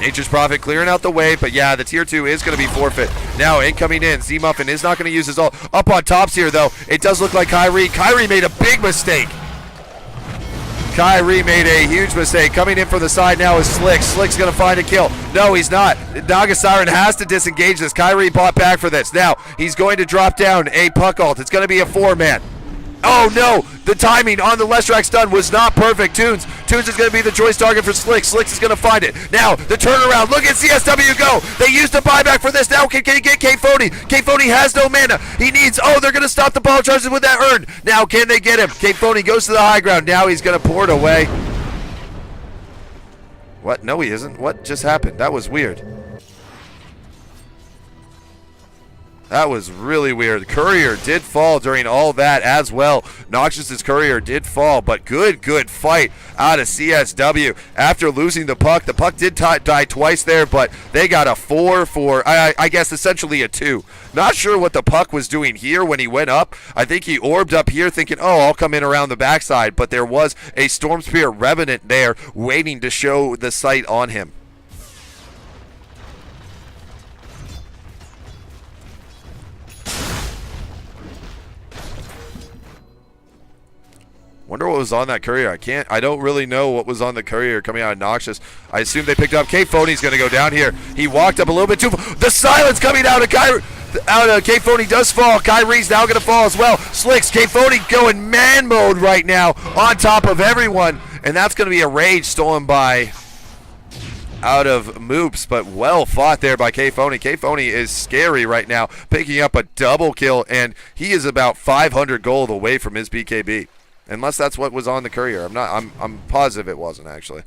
Nature's Prophet clearing out the way, but yeah, the Tier 2 is going to be forfeit. Now, incoming in, Z-Muffin is not going to use his ult. Up on tops here, though, it does look like Kyrie. Kyrie made a big mistake. Kyrie made a huge mistake. Coming in from the side now is Slick. Slick's going to find a kill. No, he's not. Naga Siren has to disengage this. Kyrie bought back for this. Now, he's going to drop down a Puck ult. It's going to be a 4-man. Oh no, the timing on the Leshrac stun was not perfect. Toons is going to be the choice target for Slick. Slick is going to find it. Now, the turnaround. Look at CSW go. They used a buyback for this. Now, can he get Kphony? Kphony has no mana. He needs, they're going to stop the ball charges with that urn. Now, can they get him? Kphony goes to the high ground. Now he's going to pour it away. What? No, he isn't. What just happened? That was weird. That was really weird. Courier did fall during all that as well. Noxious's Courier did fall, but good fight out of CSW. After losing the puck did die twice there, but they got a 4 for, I guess, essentially a 2. Not sure what the puck was doing here when he went up. I think he orbed up here thinking, oh, I'll come in around the backside, but there was a Storm Spirit Revenant there waiting to show the sight on him. Wonder what was on that Courier. I don't really know what was on the Courier coming out of Noxious. I assume they picked up. K-Phony's going to go down here. He walked up a little bit too far. The silence coming out of K-Phony does fall. Kyrie's now going to fall as well. Slicks, K-Phony going man mode right now on top of everyone. And that's going to be a rage stolen by out of Moops, but well fought there by K-Phony. K-Phony is scary right now, picking up a double kill, and he is about 500 gold away from his BKB. Unless that's what was on the Courier. I'm positive it wasn't, actually.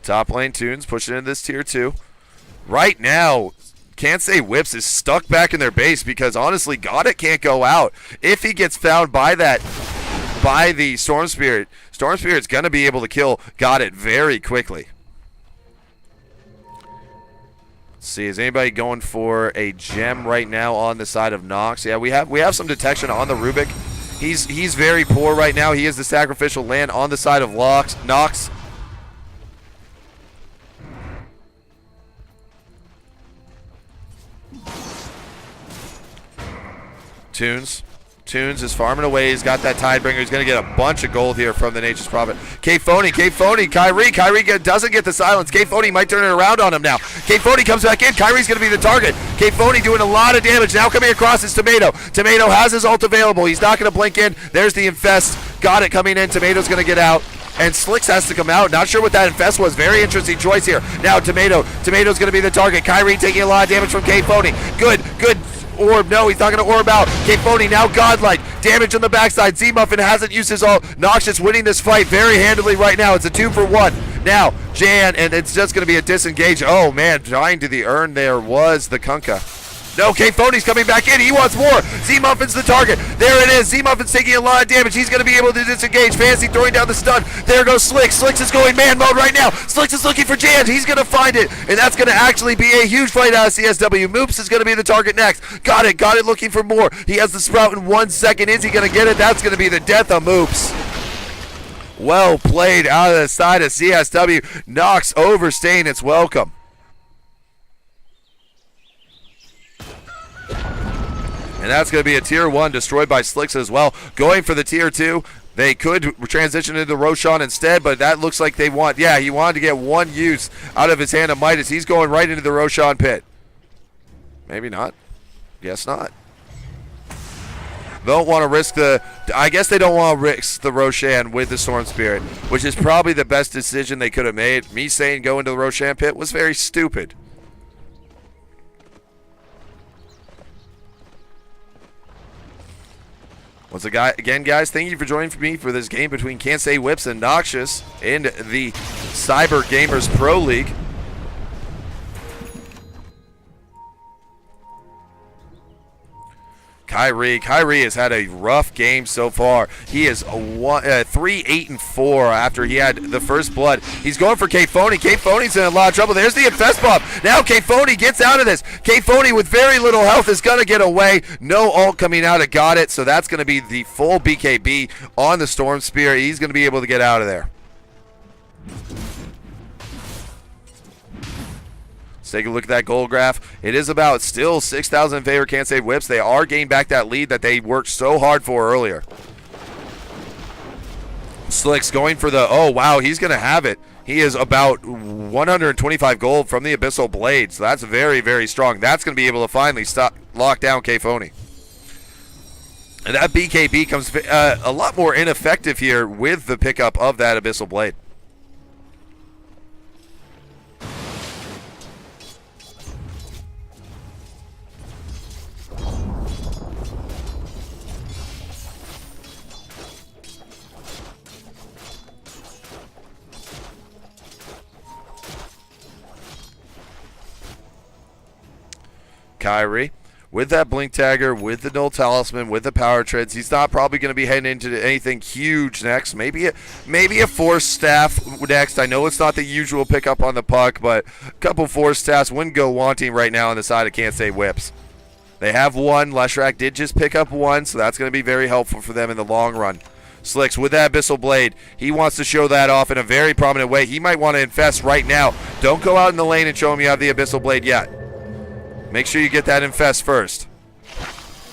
Top lane Tunes pushing into this tier 2. Right now, Can't Say Whips is stuck back in their base because honestly, Goddard can't go out. If he gets found by the Storm Spirit, Storm Spirit's gonna be able to kill Goddard very quickly. See, is anybody going for a gem right now on the side of Nox? Yeah, we have some detection on the Rubik. He's very poor right now. He is the sacrificial land on the side of Nox. Tunes is farming away. He's got that Tidebringer. He's going to get a bunch of gold here from the Nature's Prophet. K-Phony, Kyrie doesn't get the silence. K-Phony might turn it around on him now. K-Phony comes back in. Kyrie's going to be the target. K-Phony doing a lot of damage. Now coming across is Tomato. Tomato has his ult available. He's not going to blink in. There's the Infest. Got it coming in. Tomato's going to get out. And Slicks has to come out. Not sure what that Infest was. Very interesting choice here. Now Tomato's going to be the target. Kyrie taking a lot of damage from K-Phony. Good orb. No, he's not going to orb out. K-Phony now godlike. Damage on the backside. Z-Muffin hasn't used his ult. Noxious winning this fight very handily right now. It's a 2-for-1. Now, Jan, and it's just going to be a disengage. Oh, man, trying to the earn there was the Kunkka. No, K-Phony's coming back in. He wants more. Z-Muffin's the target. There it is. Z-Muffin's taking a lot of damage. He's going to be able to disengage. Fancy throwing down the stun. There goes Slicks. Slicks is going man mode right now. Slicks is looking for Jan. He's going to find it. And that's going to actually be a huge fight out of CSW. Moops is going to be the target next. Got it looking for more. He has the sprout in 1 second. Is he going to get it? That's going to be the death of Moops. Well played out of the side of CSW. Nox overstaying its welcome. And that's going to be a tier 1 destroyed by Slicks as well. Going for the tier 2. They could transition into Roshan instead, but that looks like they want. Yeah, he wanted to get 1 use out of his hand of Midas. He's going right into the Roshan pit. Maybe not. Guess not. Don't want to risk I guess they don't want to risk the Roshan with the Storm Spirit, which is probably the best decision they could have made. Me saying go into the Roshan pit was very stupid. Once again, guys, thank you for joining me for this game between Can't Say Whips and Noxious in the CyberGamers Pro League. Kyrie has had a rough game so far. He is 3-8-4 after he had the first blood. He's going for K-Phony. K-Phony's in a lot of trouble. There's the Infest bomb. Now K-Phony gets out of this. K-Phony with very little health is going to get away. No ult coming out of Got It, so that's going to be the full BKB on the Storm Spear. He's going to be able to get out of there. Take a look at that goal graph. It is about still 6,000 in favor Can't Say Whips. They are gaining back that lead that they worked so hard for earlier. Slicks going for the, oh wow, he's going to have it. He is about 125 gold from the Abyssal Blade, so that's very, very strong. That's going to be able to finally lock down K-Phony. And that BKB comes a lot more ineffective here with the pickup of that Abyssal Blade. Kyrie. With that Blink Dagger, with the Null Talisman, with the Power Treads, he's not probably going to be heading into anything huge next. Maybe a Force Staff next. I know it's not the usual pickup on the puck, but a couple Force Staffs wouldn't go wanting right now on the side of Can't Say Whips. They have one. Leshrac did just pick up one, so that's going to be very helpful for them in the long run. Slicks with that Abyssal Blade. He wants to show that off in a very prominent way. He might want to infest right now. Don't go out in the lane and show him you have the Abyssal Blade yet. Make sure you get that infest first.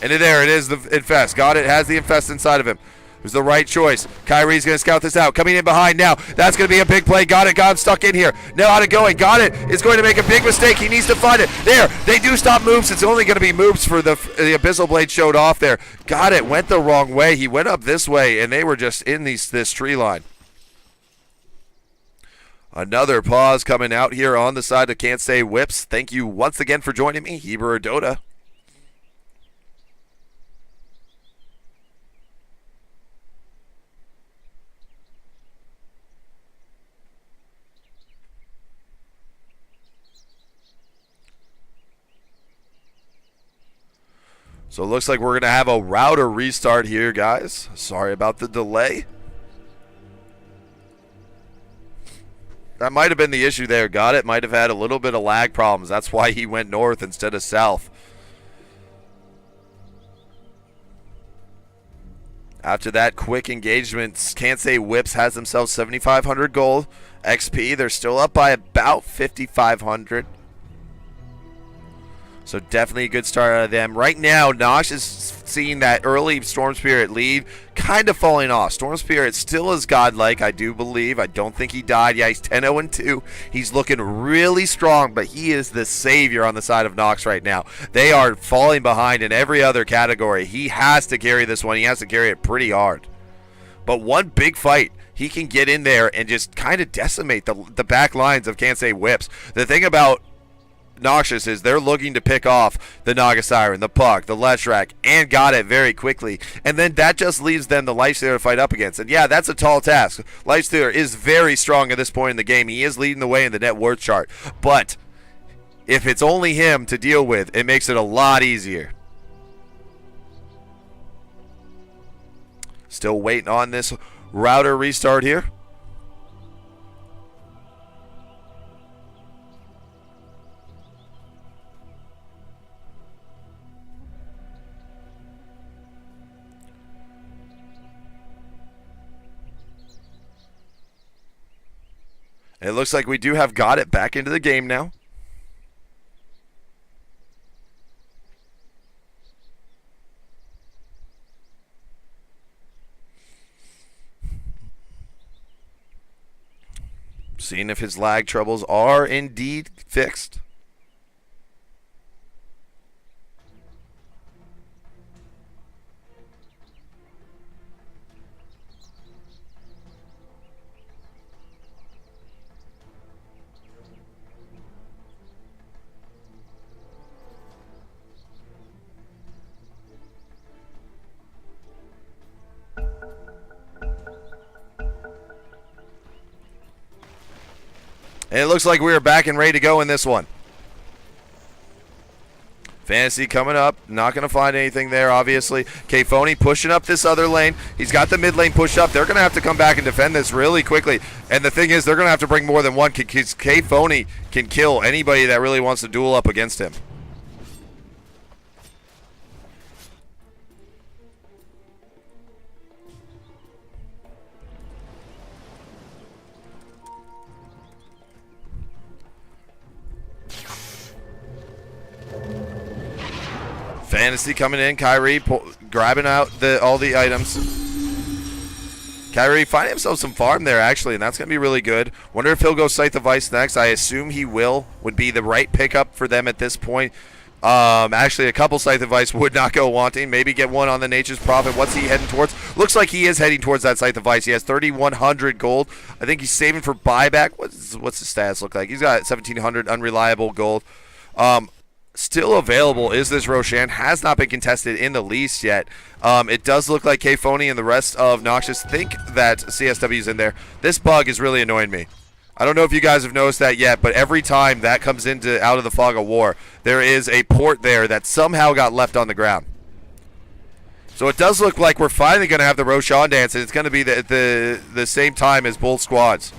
And there it is, the infest. Got it, has the infest inside of him. It was the right choice. Kyrie's going to scout this out. Coming in behind now. That's going to be a big play. Got it, got him stuck in here. Now how to going. Got it. Is going to make a big mistake. He needs to find it. There, they do stop moves. It's only going to be moves for the Abyssal Blade showed off there. Got it, went the wrong way. He went up this way, and they were just in this tree line. Another pause coming out here on the side of Can't Say Whips. Thank you once again for joining me, Heber or Dota. So it looks like we're going to have a router restart here, guys. Sorry about the delay. That might have been the issue there. Got it. Might have had a little bit of lag problems. That's why he went north instead of south. After that quick engagement, Can't Say Whips has themselves 7,500 gold XP. They're still up by about 5,500. So definitely a good start out of them. Right now, Nox is seeing that early Storm Spirit lead kind of falling off. Storm Spirit still is godlike, I do believe. I don't think he died. Yeah, he's 10-0-2. He's looking really strong, but he is the savior on the side of Nox right now. They are falling behind in every other category. He has to carry this one. He has to carry it pretty hard. But one big fight, he can get in there and just kind of decimate the back lines of Can't Say Whips. The thing about Noxious is they're looking to pick off the Naga Siren, the Puck, the Leshrac, and got it very quickly. And then that just leaves them the Lifestealer to fight up against. And yeah, that's a tall task. Lifestealer is very strong at this point in the game. He is leading the way in the net worth chart. But if it's only him to deal with, it makes it a lot easier. Still waiting on this router restart here. It looks like we do have got it back into the game now. Seeing if his lag troubles are indeed fixed. And it looks like we are back and ready to go in this one. Fantasy coming up. Not going to find anything there, obviously. K-Phony pushing up this other lane. He's got the mid lane pushed up. They're going to have to come back and defend this really quickly. And the thing is, they're going to have to bring more than one because K-Phony can kill anybody that really wants to duel up against him. Fantasy coming in, Kyrie grabbing out all the items. Kyrie finding himself some farm there, actually, and that's going to be really good. Wonder if he'll go Scythe of Ice next. I assume he will. Would be the right pickup for them at this point. Actually, a couple Scythe of Ice would not go wanting. Maybe get one on the Nature's Prophet. What's he heading towards? Looks like he is heading towards that Scythe of Ice. He has 3,100 gold. I think he's saving for buyback. What's his stats look like? He's got 1,700 unreliable gold. Still available is this Roshan. Has not been contested in the least yet. It does look like K-Phony and the rest of Noxious think that CSW is in there. This bug is really annoying me. I don't know if you guys have noticed that yet, but every time that comes into out of the fog of war, there is a port there that somehow got left on the ground. So it does look like we're finally going to have the Roshan dance, and it's going to be the same time as both squads.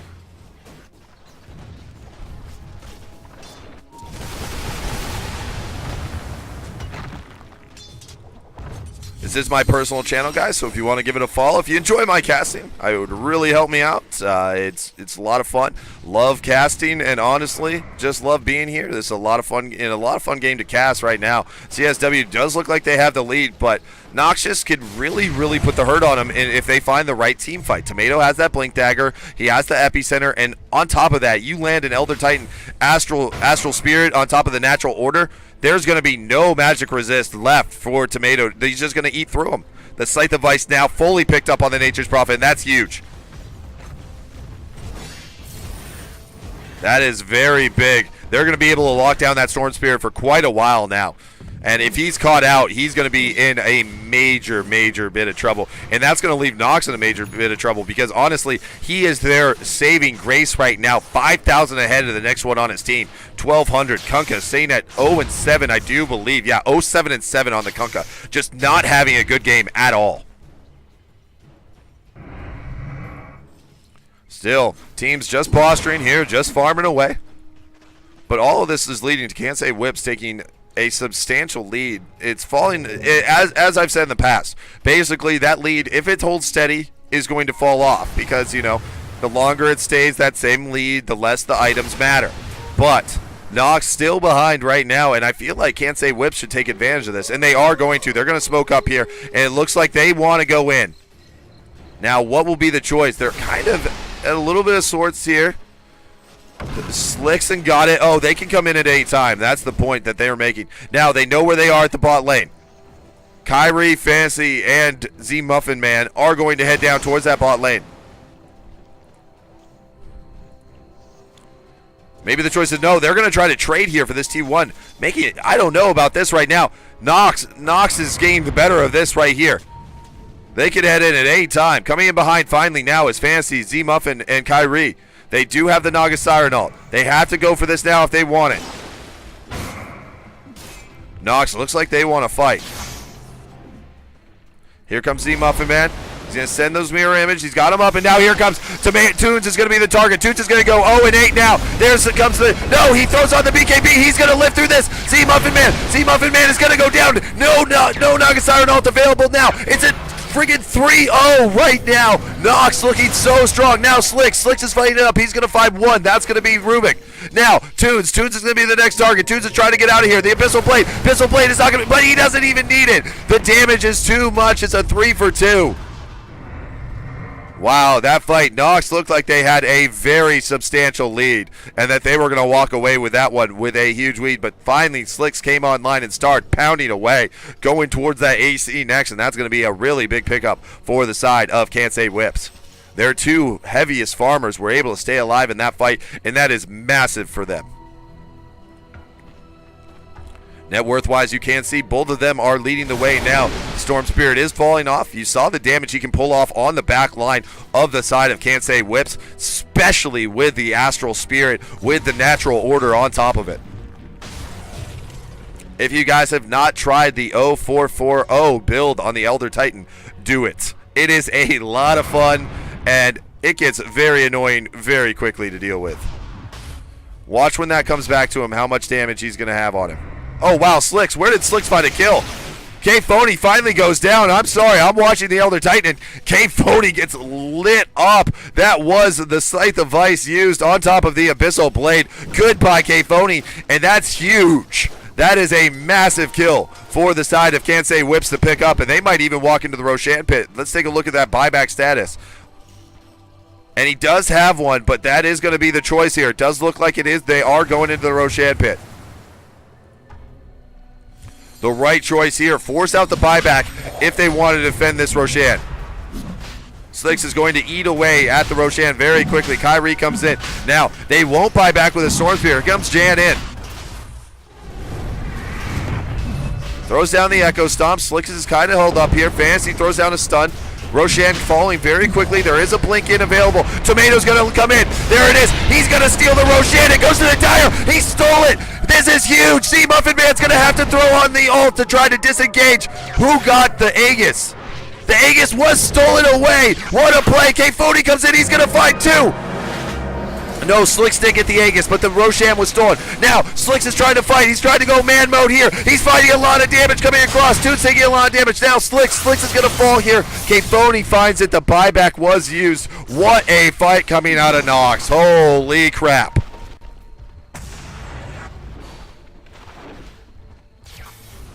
This is my personal channel, guys, so if you want to give it a follow, if you enjoy my casting, it would really help me out. It's a lot of fun. Love casting, and honestly, just love being here. This is a lot of fun, and a lot of fun game to cast right now. CSW does look like they have the lead, but Noxious could really, really put the hurt on them if they find the right team fight. Tomato has that Blink Dagger, he has the Epicenter, and on top of that, you land an Elder Titan Astral Spirit on top of the Natural Order. There's going to be no magic resist left for Tomato. He's just going to eat through them. The Scythe of Vice now fully picked up on the Nature's Prophet, and that's huge. That is very big. They're going to be able to lock down that Storm Spirit for quite a while now. And if he's caught out, he's going to be in a major, major bit of trouble. And that's going to leave Nox in a major bit of trouble because, honestly, he is there saving grace right now. 5,000 ahead of the next one on his team. 1,200. Kunkka staying at 0-7, I do believe. Yeah, 0-7-7 on the Kunkka. Just not having a good game at all. Still, teams just posturing here, just farming away. But all of this is leading to Kansai Whips taking a substantial lead. It's falling, as I've said in the past, basically that lead, if it holds steady, is going to fall off because, you know, the longer it stays that same lead, the less the items matter. But Nox still behind right now, and I feel like Kansai Whips should take advantage of this, and they are going to. They're going to smoke up here, and it looks like they want to go in. Now, what will be the choice? They're kind of at a little bit of sorts here. Slickson got it. Oh, they can come in at any time. That's the point that they are making. Now, they know where they are at the bot lane. Kyrie, Fantasy, and Z Muffin Man are going to head down towards that bot lane. Maybe the choice is no. They're going to try to trade here for this T1. Making it, I don't know about this right now. Nox is getting the better of this right here. They could head in at any time. Coming in behind finally now is Fantasy, Z Muffin, and Kyrie. They do have the Naga Siren ult. They have to go for this now if they want it. Nox looks like they want to fight. Here comes Z Muffin Man. He's going to send those mirror image. He's got him up, and now here comes Toons is going to be the target. Toons is going to go 0-8 now. There comes the... No, he throws on the BKB. He's going to live through this. Z Muffin Man. Z Muffin Man is going to go down. No Naga Siren ult available now. It's a friggin' 3-0 right now. Nox looking so strong. Now Slicks is fighting it up. He's going to find one. That's going to be Rubik. Now, Toons is going to be the next target. Toons is trying to get out of here. The Abyssal Blade is not going to... But he doesn't even need it. The damage is too much. It's a 3-for-2. Wow, that fight, Nox looked like they had a very substantial lead and that they were going to walk away with that one with a huge lead. But finally, Slicks came online and started pounding away, going towards that AC next, and that's going to be a really big pickup for the side of Kansai Whips. Their two heaviest farmers were able to stay alive in that fight, and that is massive for them. Net worth-wise, you can see both of them are leading the way now. Storm Spirit is falling off. You saw the damage he can pull off on the back line of the side of Kansai Whips, especially with the Astral Spirit, with the Natural Order on top of it. If you guys have not tried the 0440 build on the Elder Titan, do it. It is a lot of fun, and it gets very annoying very quickly to deal with. Watch when that comes back to him, how much damage he's going to have on him. Oh, wow, Slicks. Where did Slicks find a kill? K-Phony finally goes down. I'm sorry. I'm watching the Elder Titan, and K-Phony gets lit up. That was the Scythe of Vice used on top of the Abyssal Blade. Goodbye, K-Phony, and that's huge. That is a massive kill for the side of Kansai Whips to pick up, and they might even walk into the Roshan pit. Let's take a look at that buyback status. And he does have one, but that is going to be the choice here. It does look like it is. They are going into the Roshan pit. The right choice here. Force out the buyback if they want to defend this Roshan. Slicks is going to eat away at the Roshan very quickly. Kyrie comes in. Now, they won't buy back with a Storm Spear. Here comes Jan in. Throws down the Echo Stomp. Slicks is kind of held up here. Fantasy throws down a stun. Roshan falling very quickly. There is a blink in available. Tomato's going to come in. There it is. He's going to steal the Roshan. It goes to the tire. He stole it. This is huge. See, Muffin Man's going to have to throw on the ult to try to disengage. Who got the Aegis? The Aegis was stolen away. What a play. K40 comes in. He's going to find two. No, Slicks did get the Aegis, but the Roshan was stolen. Now, Slicks is trying to fight. He's trying to go man mode here. He's fighting a lot of damage coming across. Toon's taking a lot of damage. Now, Slicks is going to fall here. K40 finds it. The buyback was used. What a fight coming out of Nox. Holy crap.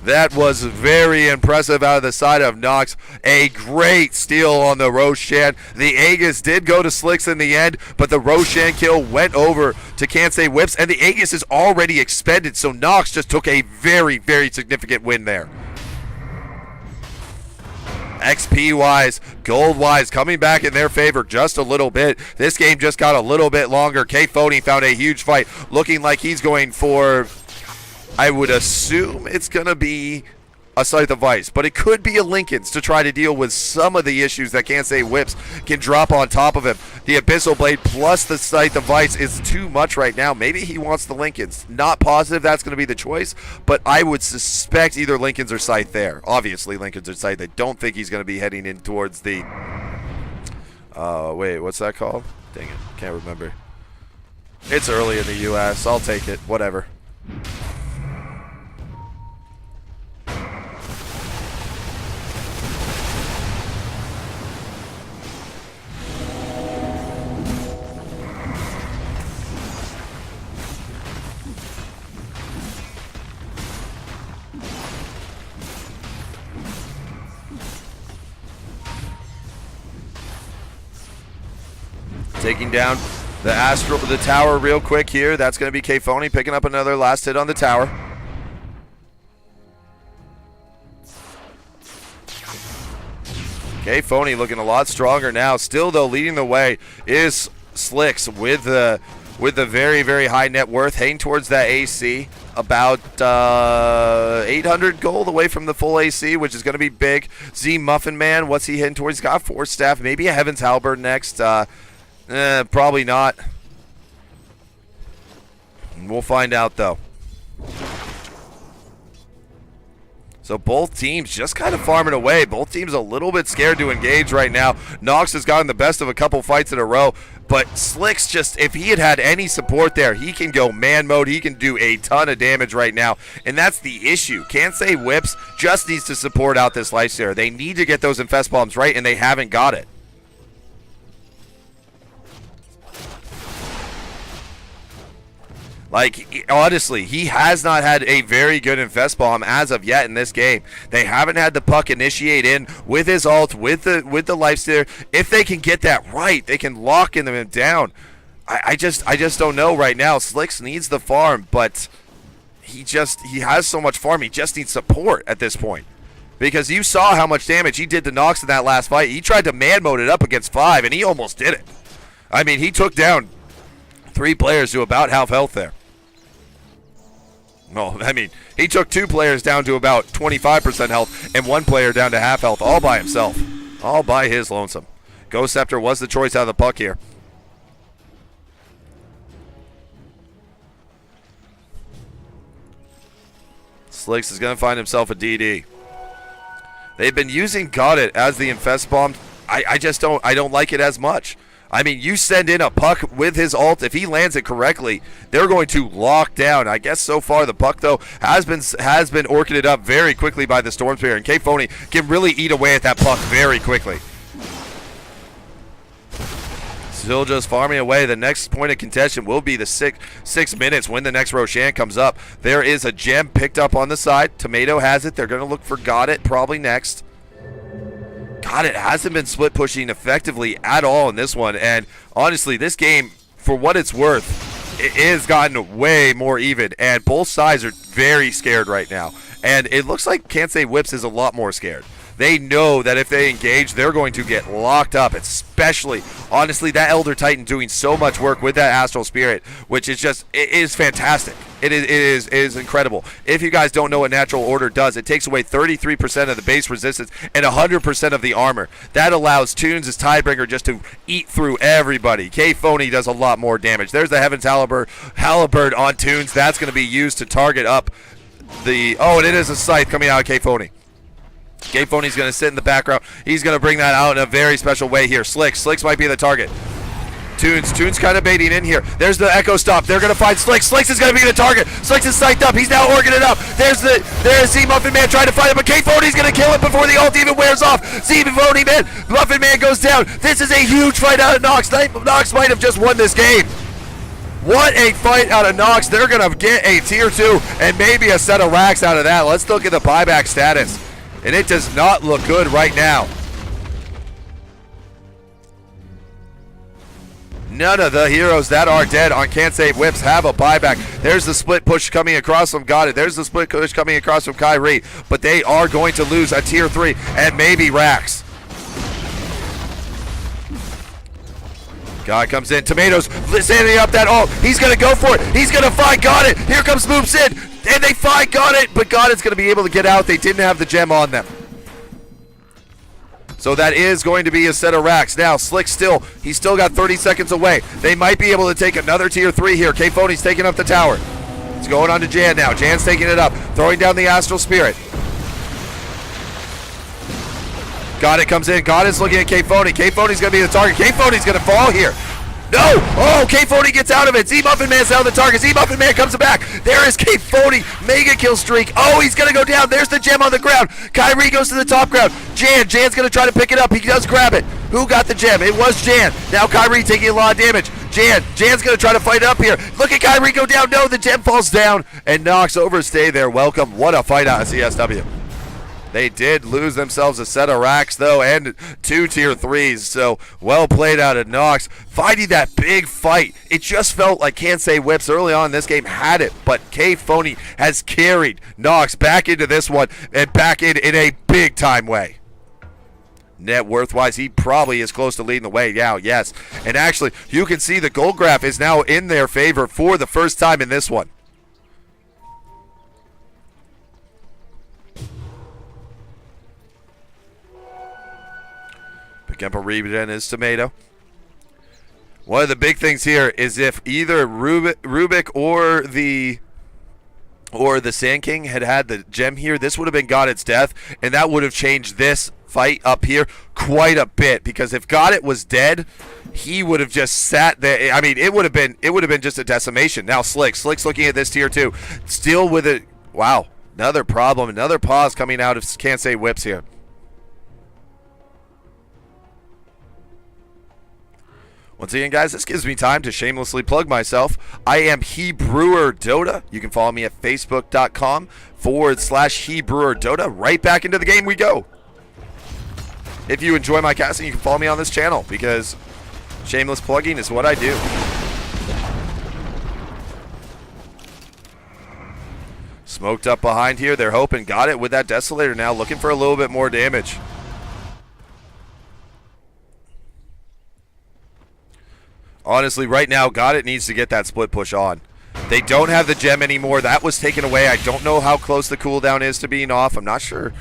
That was very impressive out of the side of Nox. A great steal on the Roshan. The Aegis did go to Slicks in the end, but the Roshan kill went over to Kansai Whips, and the Aegis is already expended, so Nox just took a very, very significant win there. XP-wise, gold-wise, coming back in their favor just a little bit. This game just got a little bit longer. K40 found a huge fight, looking like he's going for... I would assume it's going to be a Scythe of Ice, but it could be a Lincoln's to try to deal with some of the issues that Kansai Whips can drop on top of him. The Abyssal Blade plus the Scythe of Ice is too much right now. Maybe he wants the Lincoln's. Not positive that's going to be the choice, but I would suspect either Lincoln's or Scythe there. Obviously, Lincoln's or Scythe. I don't think he's going to be heading in towards the... wait, what's that called? Dang it, can't remember. It's early in the U.S. I'll take it. Whatever. Taking down the tower real quick here. That's going to be K40 picking up another last hit on the tower. K40 looking a lot stronger now. Still though, leading the way is Slicks with the very, very high net worth, heading towards that AC. About 800 gold away from the full AC, which is going to be big. Z Muffin Man, what's he heading towards? He's got 4 staff, maybe a Heaven's Halberd next. Probably not. We'll find out, though. So both teams just kind of farming away. Both teams a little bit scared to engage right now. Nox has gotten the best of a couple fights in a row, but Slicks just, if he had any support there, he can go man mode. He can do a ton of damage right now, and that's the issue. Kansai Whips just needs to support out this Lifestealer. They need to get those Infest Bombs right, and they haven't got it. Like, honestly, he has not had a very good Infest Bomb as of yet in this game. They haven't had the puck initiate in with his ult, with the Lifestealer. If they can get that right, they can lock him down. I just don't know right now. Slicks needs the farm, but he has so much farm. He just needs support at this point. Because you saw how much damage he did to Nox in that last fight. He tried to man mode it up against 5, and he almost did it. I mean, he took down 3 players to about half health there. Well, I mean, he took 2 players down to about 25% health and 1 player down to half health all by himself. All by his lonesome. Ghost Scepter was the choice out of the puck here. Slicks is going to find himself a DD. They've been using Got It as the Infest Bomb. I don't like it as much. I mean, you send in a puck with his ult. If he lands it correctly, they're going to lock down. I guess so far the puck, though, has been orchided up very quickly by the Storm Spear, and K40 can really eat away at that puck very quickly. Still just farming away. The next point of contention will be the 6 minutes when the next Roshan comes up. There is a gem picked up on the side. Tomato has it. They're going to look for Got It probably next. God, it hasn't been split pushing effectively at all in this one, and honestly, this game, for what it's worth, it has gotten way more even, and both sides are very scared right now, and it looks like Kansai Whips is a lot more scared. They know that if they engage, they're going to get locked up, especially, honestly, that Elder Titan doing so much work with that Astral Spirit, which is just, it is fantastic. It is incredible. If you guys don't know what Natural Order does, it takes away 33% of the base resistance and 100% of the armor. That allows Toons as Tidebringer just to eat through everybody. K-Phony does a lot more damage. There's the Heaven's Halberd on Toons. That's going to be used to target up the... Oh, and it is a scythe coming out of K-Phony. K-Phony's going to sit in the background. He's going to bring that out in a very special way here. Slicks might be the target. Toons kind of baiting in here. There's the Echo Stomp. They're going to find Slicks. Slicks is going to be the target. Slicks is psyched up. He's now orging it up. There's Z-Muffin Man trying to fight him, but K-Phony's going to kill it before the ult even wears off. Z-Muffin Man, Muffin Man goes down. This is a huge fight out of Nox. Nox might have just won this game. What a fight out of Nox. They're going to get a tier 2 and maybe a set of racks out of that. Let's look at the buyback status. And it does not look good right now. None of the heroes that are dead on Can't Save Whips have a buyback. There's the split push coming across from Got It. There's the split push coming across from Kyrie. But they are going to lose a tier 3 and maybe racks. Guy comes in. Tomatoes standing up that ult. He's going to go for it. He's going to find Got It. Here comes Moops in. And they find Got It. But Got It's going to be able to get out. They didn't have the gem on them. So that is going to be a set of racks. Now, Slick he's still got 30 seconds away. They might be able to take another tier 3 here. K-Phony's taking up the tower. It's going on to Jan now. Jan's taking it up, throwing down the Astral Spirit. Got It comes in. Got It's looking at K-Phony. K-Phony's going to be the target. K-Phony's going to fall here. No! Oh, K-Phony gets out of it. Z-Muffin Man's out of the target. Z-Muffin Man comes back. There is K-Phony. Mega kill streak. Oh, he's going to go down. There's the gem on the ground. Kyrie goes to the top ground. Jan's going to try to pick it up. He does grab it. Who got the gem? It was Jan. Now Kyrie taking a lot of damage. Jan's going to try to fight up here. Look at Kyrie go down. No, the gem falls down. And Nox overstay there. Welcome. What a fight out of CSW. They did lose themselves a set of racks, though, and 2 tier 3s, so well played out of Nox. Fighting that big fight, it just felt like Can't Say Whips early on in this game had it, but K-Phony has carried Nox back into this one and back in a big-time way. Net worth-wise, he probably is close to leading the way now, yes. And actually, you can see the gold graph is now in their favor for the first time in this one. Up a regen is Tomato. One of the big things here is if either Rubik or the Sand King had the gem here, this would have been Got It's death, and that would have changed this fight up here quite a bit, because if Got It was dead, he would have just sat there. I mean, it would have been just a decimation. Now Slick's looking at this tier 2, still with it. Wow, another problem, another pause coming out of Can't Say Whips here. Once again, guys, this gives me time to shamelessly plug myself. I am Hebrewer Dota. You can follow me at facebook.com/Hebrewer Dota. Right back into the game we go. If you enjoy my casting, you can follow me on this channel, because shameless plugging is what I do. Smoked up behind here. They're hoping. Got it with that Desolator now, looking for a little bit more damage. Honestly, right now, Got It needs to get that split push on. They don't have the gem anymore. That was taken away. I don't know how close the cooldown is to being off. I'm not sure.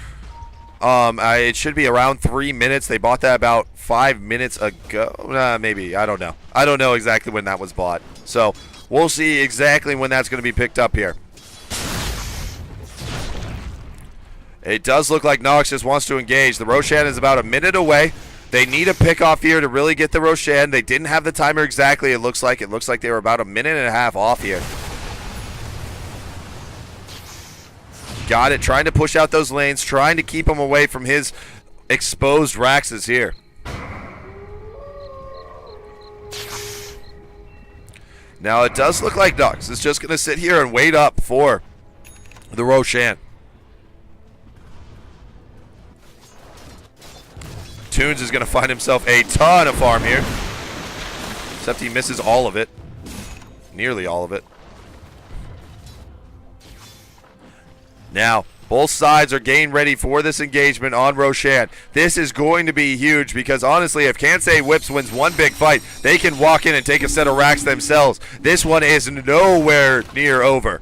It should be around 3 minutes. They bought that about 5 minutes ago. Maybe. I don't know. I don't know exactly when that was bought. So, we'll see exactly when that's going to be picked up here. It does look like Noxious wants to engage. The Roshan is about a minute away. They need a pick off here to really get the Roshan. They didn't have the timer exactly. It looks like they were about a minute and a half off here. Got it. Trying to push out those lanes. Trying to keep him away from his exposed Raxes here. Now it does look like Nox is just going to sit here and wait up for the Roshan. Toons is going to find himself a ton of farm here. Except he misses all of it. Nearly all of it. Now, Both sides are getting ready for this engagement on Roshan. This is going to be huge because, honestly, if Kansai Whips wins one big fight, they can walk in and take a set of racks themselves. This one is nowhere near over.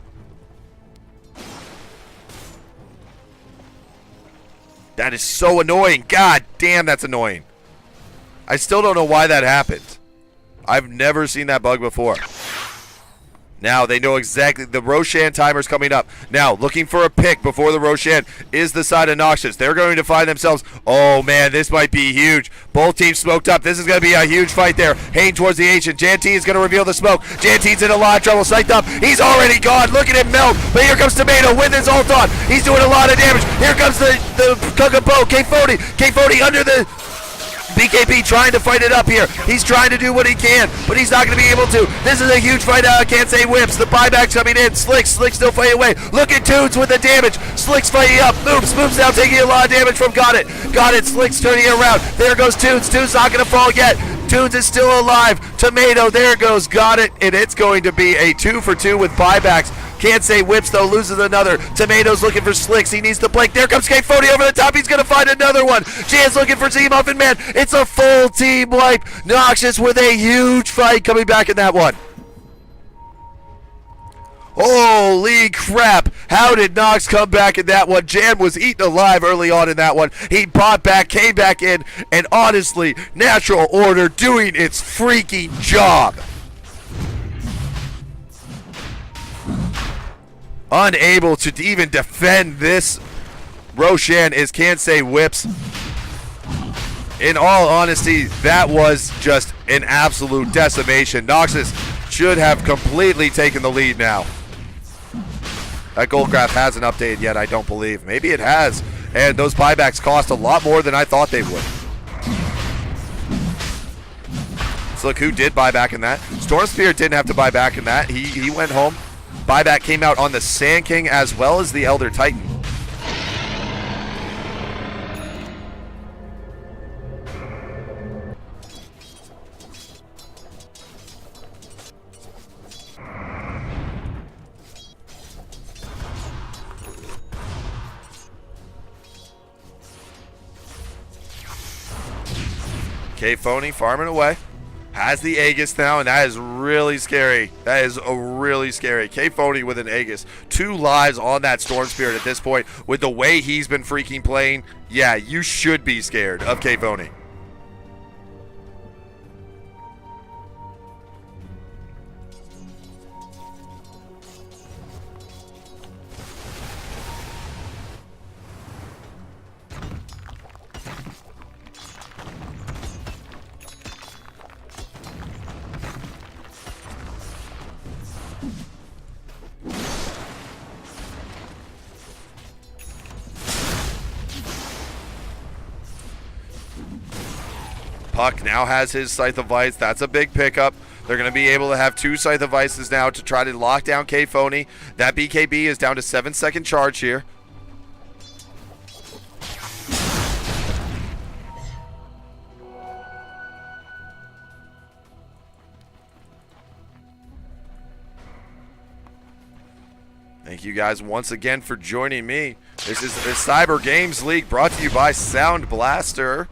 That is so annoying. God damn, that's annoying. I still don't know why that happened. I've never seen that bug before. Now they know exactly the Roshan timer's coming up. Now looking for a pick before the Roshan is the side of Noxious. They're going to find themselves. Oh man, this might be huge. Both teams smoked up. This is going to be a huge fight there. Heading towards the ancient. Janty is going to reveal the smoke. Janty's in a lot of trouble. Psyched up. He's already gone. Look at him melt. But here comes Tomato with his ult on. He's doing a lot of damage. Here comes the Kugabo. K40. K40 under the BKB trying to fight it up here. He's trying to do what he can, but he's not going to be able to. This is a huge fight out. Can't say Whips. The buyback's coming in. Slick still fighting away. Look at Toons with the damage. Slick's fighting up. Moves now taking a lot of damage from Got It. Slick's turning it around. There goes Toons. Toons not going to fall yet. Toons is still alive. Tomato, there goes Got It, and it's going to be a 2-for-2 with buybacks. Can't say Whips, though, loses another. Tomato's looking for Slicks. He needs to blink. There comes K40 over the top. He's going to find another one. Jan's looking for Z-Muffin Man. It's a full team wipe. Noxious with a huge fight coming back in that one. Holy crap. How did Nox come back in that one? Jan was eaten alive early on in that one. He bought back, came back in, and honestly, Natural Order doing its freaking job. Unable to even defend this Roshan is Kansai Whips. In all honesty, that was just an absolute decimation. Noxious should have completely taken the lead now. That gold graph hasn't updated yet, I don't believe. Maybe it has. And those buybacks cost a lot more than I thought they would. So look who did buy back in that. Storm Spirit didn't have to buy back in that. He went home. Buyback came out on the Sand King as well as the Elder Titan. K-Phony farming away. Has the Aegis now, and that is really scary. That is really scary. K-Phony with an Aegis. 2 lives on that Storm Spirit at this point. With the way he's been freaking playing, yeah, you should be scared of K-Phony. Puck now has his Scythe of Vice. That's a big pickup. They're going to be able to have 2 Scythe of Vices now to try to lock down K-Phony. That BKB is down to 7-second charge here. Thank you guys once again for joining me. This is the CyberGamers League brought to you by Sound Blaster.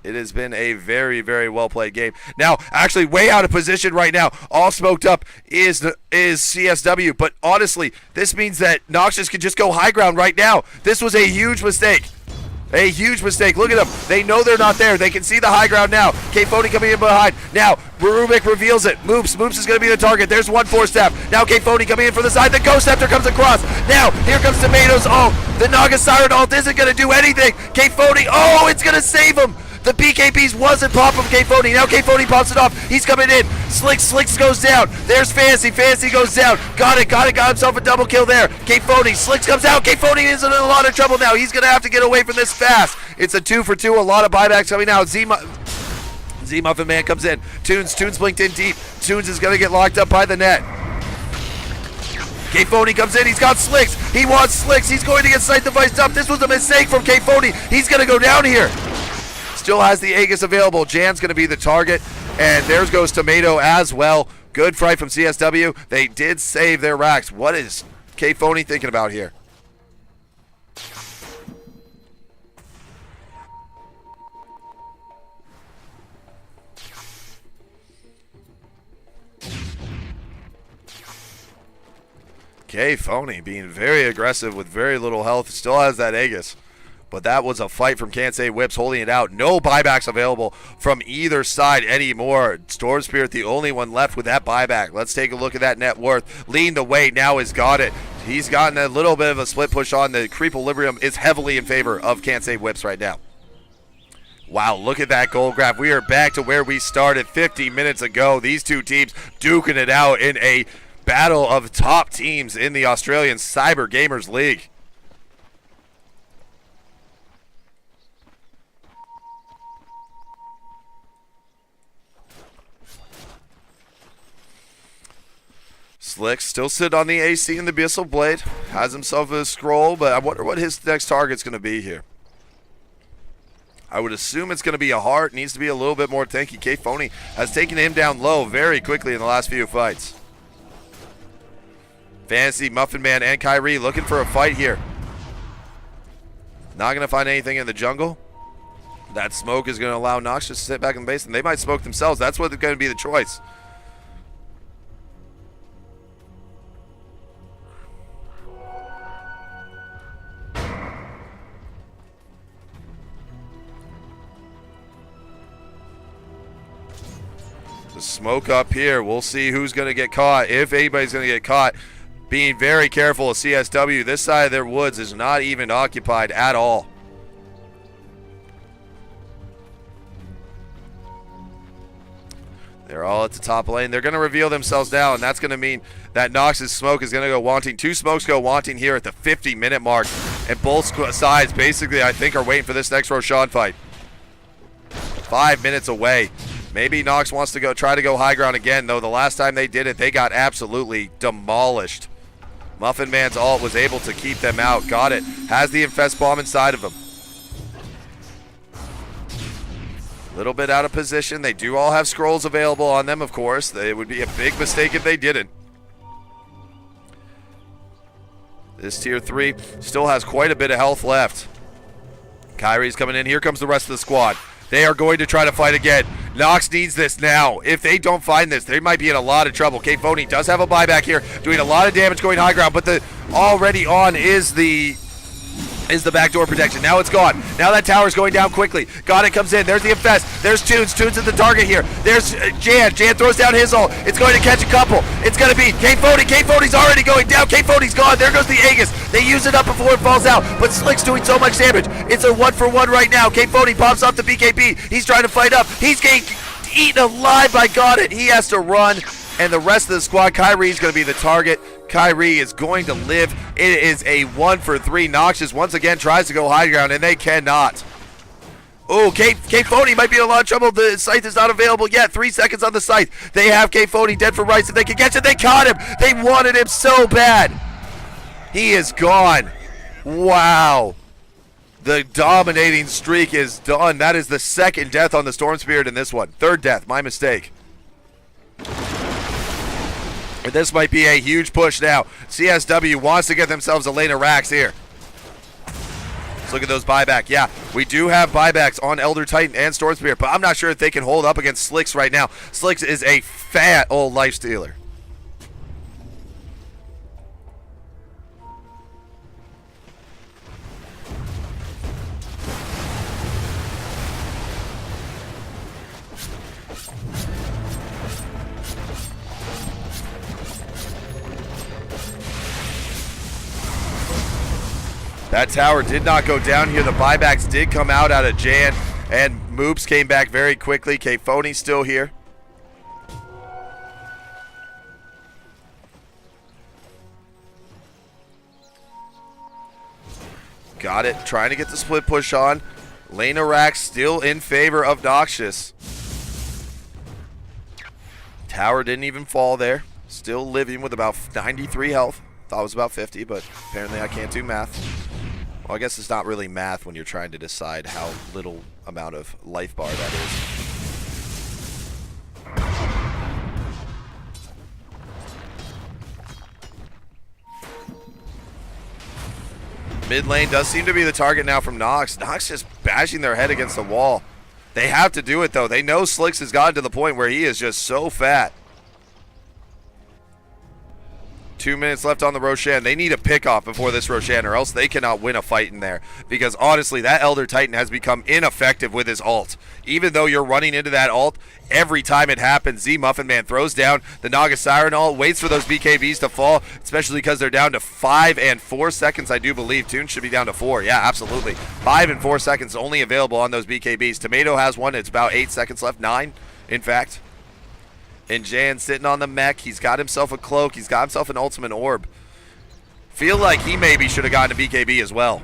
It has been a very, very well-played game. Now, actually, way out of position right now. All smoked up is CSW. But honestly, this means that Noxious can just go high ground right now. This was a huge mistake. A huge mistake. Look at them. They know they're not there. They can see the high ground now. K-Phony coming in behind. Now, Rubik reveals it. Moops is going to be the target. There's 1 4-step. Now K-Phony coming in from the side. The Ghost Scepter comes across. Now, here comes Tomato's ult. The Naga Siren ult isn't going to do anything. K-Phony, oh, it's going to save him. The BKBs wasn't popping from K-Phony. Now K-Phony pops it off. He's coming in. Slicks goes down. There's Fancy goes down. Got himself a double kill there. K-Phony, Slicks comes out. K-Phony is in a lot of trouble now. He's going to have to get away from this fast. It's a 2-for-2. A lot of buybacks coming out. Z-Muffin Man comes in. Toons blinked in deep. Toons is going to get locked up by the net. K-Phony comes in. He's got Slicks. He wants Slicks. He's going to get Scythe device up. This was a mistake from K-Phony. He's going to go down here. Still has the Aegis available. Jan's going to be the target. And there goes Tomato as well. Good fight from CSW. They did save their racks. What is K-Phony thinking about here? Phony being very aggressive with very little health. Still has that Aegis. But that was a fight from Can't Say Whips holding it out. No buybacks available from either side anymore. Storm Spirit the only one left with that buyback. Let's take a look at that net worth. Lean the way now has got it. He's gotten a little bit of a split push on. The Creepolibrium is heavily in favor of Can't Say Whips right now. Wow, look at that goal graph. We are back to where we started 50 minutes ago. These two teams duking it out in a battle of top teams in the Australian CyberGamers League. Slick still sitting on the AC in the Abyssal Blade. Has himself a scroll, but I wonder what his next target's going to be here. I would assume it's going to be a heart. Needs to be a little bit more tanky. Phony has taken him down low very quickly in the last few fights. Fantasy, Muffin Man, and Kyrie looking for a fight here. Not going to find anything in the jungle. That smoke is going to allow Noxious to sit back in the base, and they might smoke themselves. That's what's going to be the choice. Smoke up here. We'll see who's going to get caught, if anybody's going to get caught. Being very careful of CSW. This side of their woods is not even occupied at all. They're all at the top lane. They're going to reveal themselves now, and that's going to mean that Nox's smoke is going to go wanting. Two smokes go wanting here at the 50-minute mark, and both sides basically, I think, are waiting for this next Roshan fight. 5 minutes away. Maybe Nox wants to try to go high ground again, though the last time they did it, they got absolutely demolished. Muffin Man's ult was able to keep them out. Got it. Has the Infest Bomb inside of him. A little bit out of position. They do all have scrolls available on them, of course. It would be a big mistake if they didn't. This tier 3 still has quite a bit of health left. Kyrie's coming in. Here comes the rest of the squad. They are going to try to fight again. Nox needs this now. If they don't find this, they might be in a lot of trouble. Phony does have a buyback here, doing a lot of damage going high ground, but the already on is the backdoor protection. Now it's gone. Now that tower's going down quickly. Got it, comes in. There's the Infest. There's Toons. Toons at the target here. There's Jan. Jan throws down his ult. It's going to catch a couple. It's going to be Phony. Phony's already going down. Phony's gone. There goes the Aegis. They use it up before it falls out, but Slick's doing so much damage. It's a 1-for-1 right now. Phony pops off the BKB. He's trying to fight up. He's getting eaten alive by Got It. He has to run, and the rest of the squad, Kyrie's going to be the target. Kyrie is going to live. It is a 1-for-3. Noxious once again tries to go high ground, and they cannot. Oh, Phony might be in a lot of trouble. The scythe is not available yet. 3 seconds on the scythe. They have Phony dead for rights. If they can catch it, they caught him. They wanted him so bad. He is gone. Wow. The dominating streak is done. That is the second death on the Storm Spirit in this one. Third death, my mistake. And this might be a huge push now. CSW wants to get themselves a lane of racks here. Let's look at those buyback. Yeah, we do have buybacks on Elder Titan and Storm Spirit, but I'm not sure if they can hold up against Slicks right now. Slicks is a fat old life stealer. That tower did not go down here. The buybacks did come out of Jan, and Moops came back very quickly. Phony's still here. Got it. Trying to get the split push on. Lane Rack still in favor of Noxious. Tower didn't even fall there. Still living with about 93 health. Thought it was about 50, but apparently I can't do math. Well, I guess it's not really math when you're trying to decide how little amount of life bar that is. Mid lane does seem to be the target now from Nox. Nox just bashing their head against the wall. They have to do it, though. They know Slicks has gotten to the point where he is just so fat. 2 minutes left on the Roshan. They need a pick-off before this Roshan, or else they cannot win a fight in there. Because honestly, that Elder Titan has become ineffective with his ult. Even though you're running into that ult, every time it happens, Z Muffin Man throws down the Naga Siren ult, waits for those BKBs to fall, especially because they're down to 5 and 4 seconds, I do believe. Toons should be down to 4. Yeah, absolutely. 5 and 4 seconds only available on those BKBs. Tomato has one. It's about 8 seconds left. 9, in fact. And Jan sitting on the mech. He's got himself a cloak. He's got himself an ultimate orb. Feel like he maybe should have gotten a BKB as well.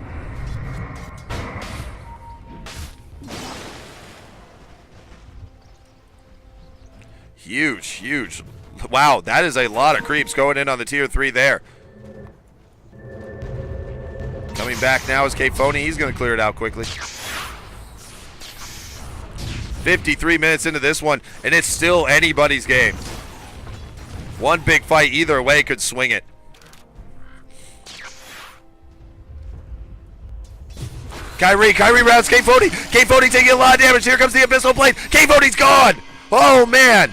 Huge, huge. Wow, that is a lot of creeps going in on the tier 3 there. Coming back now is K-Phony. He's going to clear it out quickly. 53 minutes into this one, and it's still anybody's game. One big fight either way could swing it. Kyrie rounds K-Phony. K-Phony taking a lot of damage. Here comes the Abyssal Blade. K-Phony's gone. Oh, man.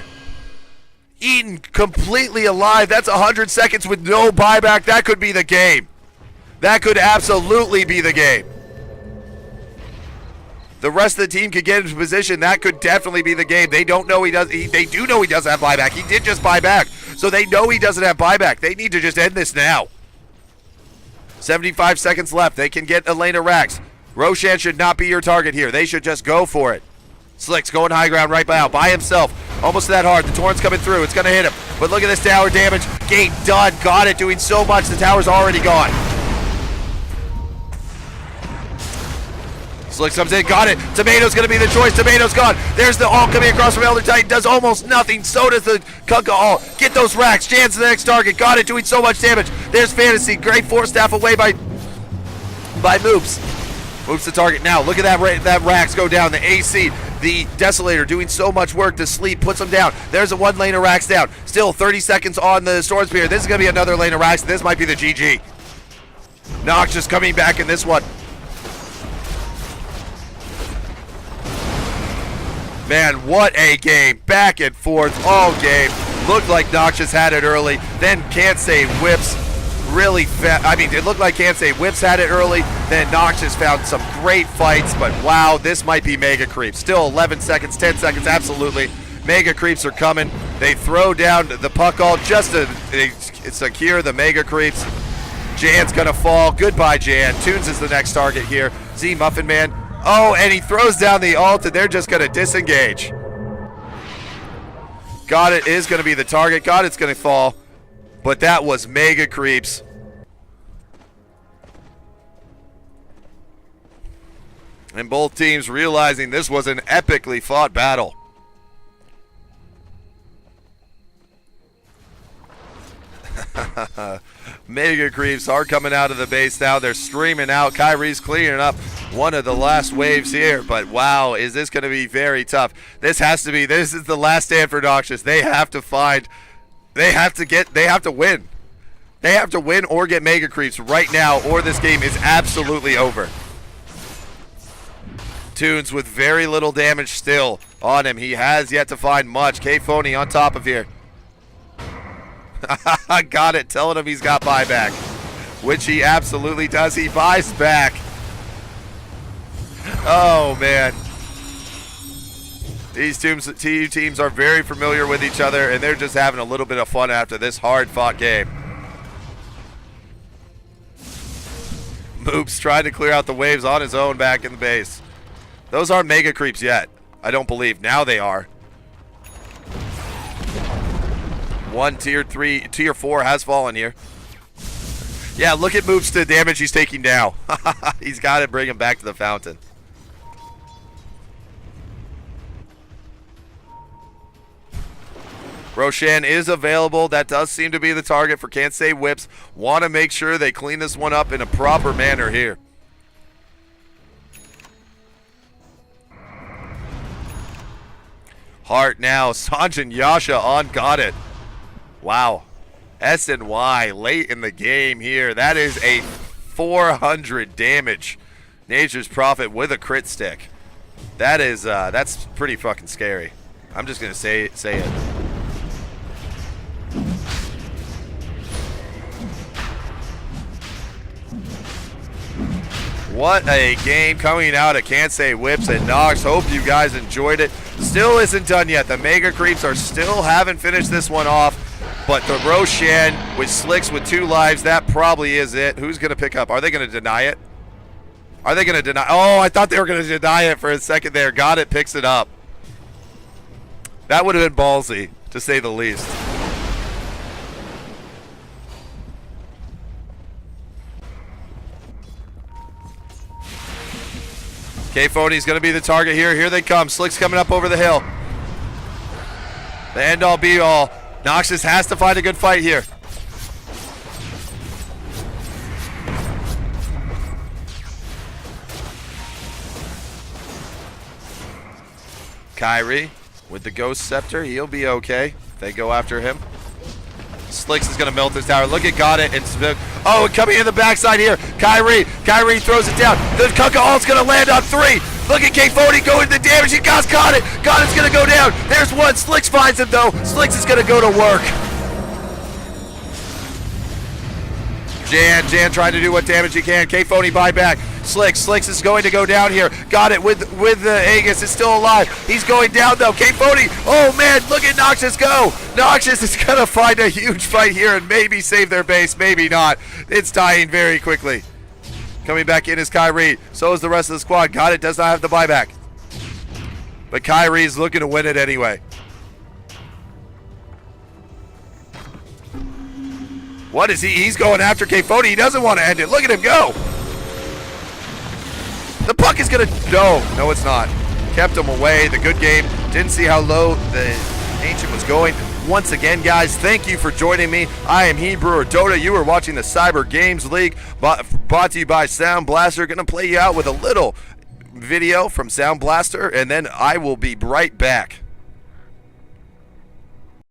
Eaten completely alive. That's 100 seconds with no buyback. That could be the game. That could absolutely be the game. The rest of the team could get into position. That could definitely be the game. They don't know he does. They do know he doesn't have buyback. He did just buy back. So they know he doesn't have buyback. They need to just end this now. 75 seconds left. They can get Elena Rax. Roshan should not be your target here. They should just go for it. Slick's going high ground right now by himself. Almost that hard. The torrent's coming through. It's going to hit him. But look at this tower damage. Game done. Got it. Doing so much. The tower's already gone. Slick comes in, got it. Tomato's going to be the choice. Tomato's gone. There's the ult coming across from Elder Titan. Does almost nothing. So does the Kunkka ult. Get those racks. Jan's the next target. Got it. Doing so much damage. There's Fantasy. Great force staff away by Moops. Moops the target now. Look at that racks go down. The AC. The Desolator doing so much work to sleep. Puts them down. There's a one lane of racks down. Still 30 seconds on the Storm Spear. This is going to be another lane of racks. This might be the GG. Noxious coming back in this one. Man, what a game. Back and forth all game. Looked like Noxious had it early. Then Can't Say Whips really fast. I mean, it looked like Can't Say Whips had it early. Then Noxious found some great fights. But wow, this might be Mega Creeps. Still 11 seconds, 10 seconds, absolutely. Mega Creeps are coming. They throw down the puck ult just to secure the Mega Creeps. Jan's going to fall. Goodbye, Jan. Toons is the next target here. Z Muffin Man. Oh, and he throws down the ult, and they're just going to disengage. God, it is going to be the target. God, it's going to fall. But that was Mega Creeps. And both teams realizing this was an epically fought battle. Mega Creeps are coming out of the base now. They're streaming out. Kyrie's clearing up one of the last waves here. But wow, is this going to be very tough. This is the last stand for Noxious. They have to win. They have to win or get Mega Creeps right now, or this game is absolutely over. Toons with very little damage still on him. He has yet to find much. K-Phony on top of here. Got it, telling him he's got buyback, which he absolutely does. He buys back. Oh, man. These two teams are very familiar with each other, and they're just having a little bit of fun after this hard-fought game. Moops trying to clear out the waves on his own back in the base. Those aren't Mega Creeps yet, I don't believe. Now they are. One tier 4 has fallen here. Yeah, look at Moops, the damage he's taking now. He's got to bring him back to the fountain. Roshan is available. That does seem to be the target for Can't Say Whips. Want to make sure they clean this one up in a proper manner here. Hart now. Sanjin Yasha on got it. Wow. S&Y late in the game here. That is a 400 damage. Nature's Prophet with a crit stick. That is that's pretty fucking scary. I'm just gonna say it. What a game coming out of Can't Say Whips and Nox. Hope you guys enjoyed it. Still isn't done yet. The Mega Creeps are still haven't finished this one off. But the Roshan with Slicks with 2 lives, that probably is it. Who's going to pick up? Are they going to deny it? Are they going to deny? Oh, I thought they were going to deny it for a second there. Got it, picks it up. That would have been ballsy, to say the least. K-Phony's going to be the target here. Here they come. Slick's coming up over the hill. The end-all, be-all. Noxious has to find a good fight here. Kyrie with the Ghost Scepter. He'll be okay if they go after him. Slicks is going to melt this tower. Look at Got It. And oh, coming in the backside here. Kyrie throws it down. The Kunkka ult's going to land on 3. Look at K-Phony going to the damage. He got it. Got It's going to go down. There's 1. Slicks finds him, though. Slicks is going to go to work. Jan trying to do what damage he can. K-Phony buyback. Slicks is going to go down here. Got it with the Aegis. Is still alive. He's going down though. K-Phony. Oh man, look at Noxious go. Noxious is gonna find a huge fight here and maybe save their base. Maybe not. It's dying very quickly. Coming back in is Kyrie. So is the rest of the squad. Got it. Does not have the buyback. But Kyrie's looking to win it anyway. What is he? He's going after K-Phony. He doesn't want to end it. Look at him go. The puck is going to... No, it's not. Kept him away. The good game. Didn't see how low the Ancient was going. Once again, guys, thank you for joining me. I am Hebrew Dota. You are watching the Cyber Games League, brought to you by Sound Blaster. Going to play you out with a little video from Sound Blaster, and then I will be right back.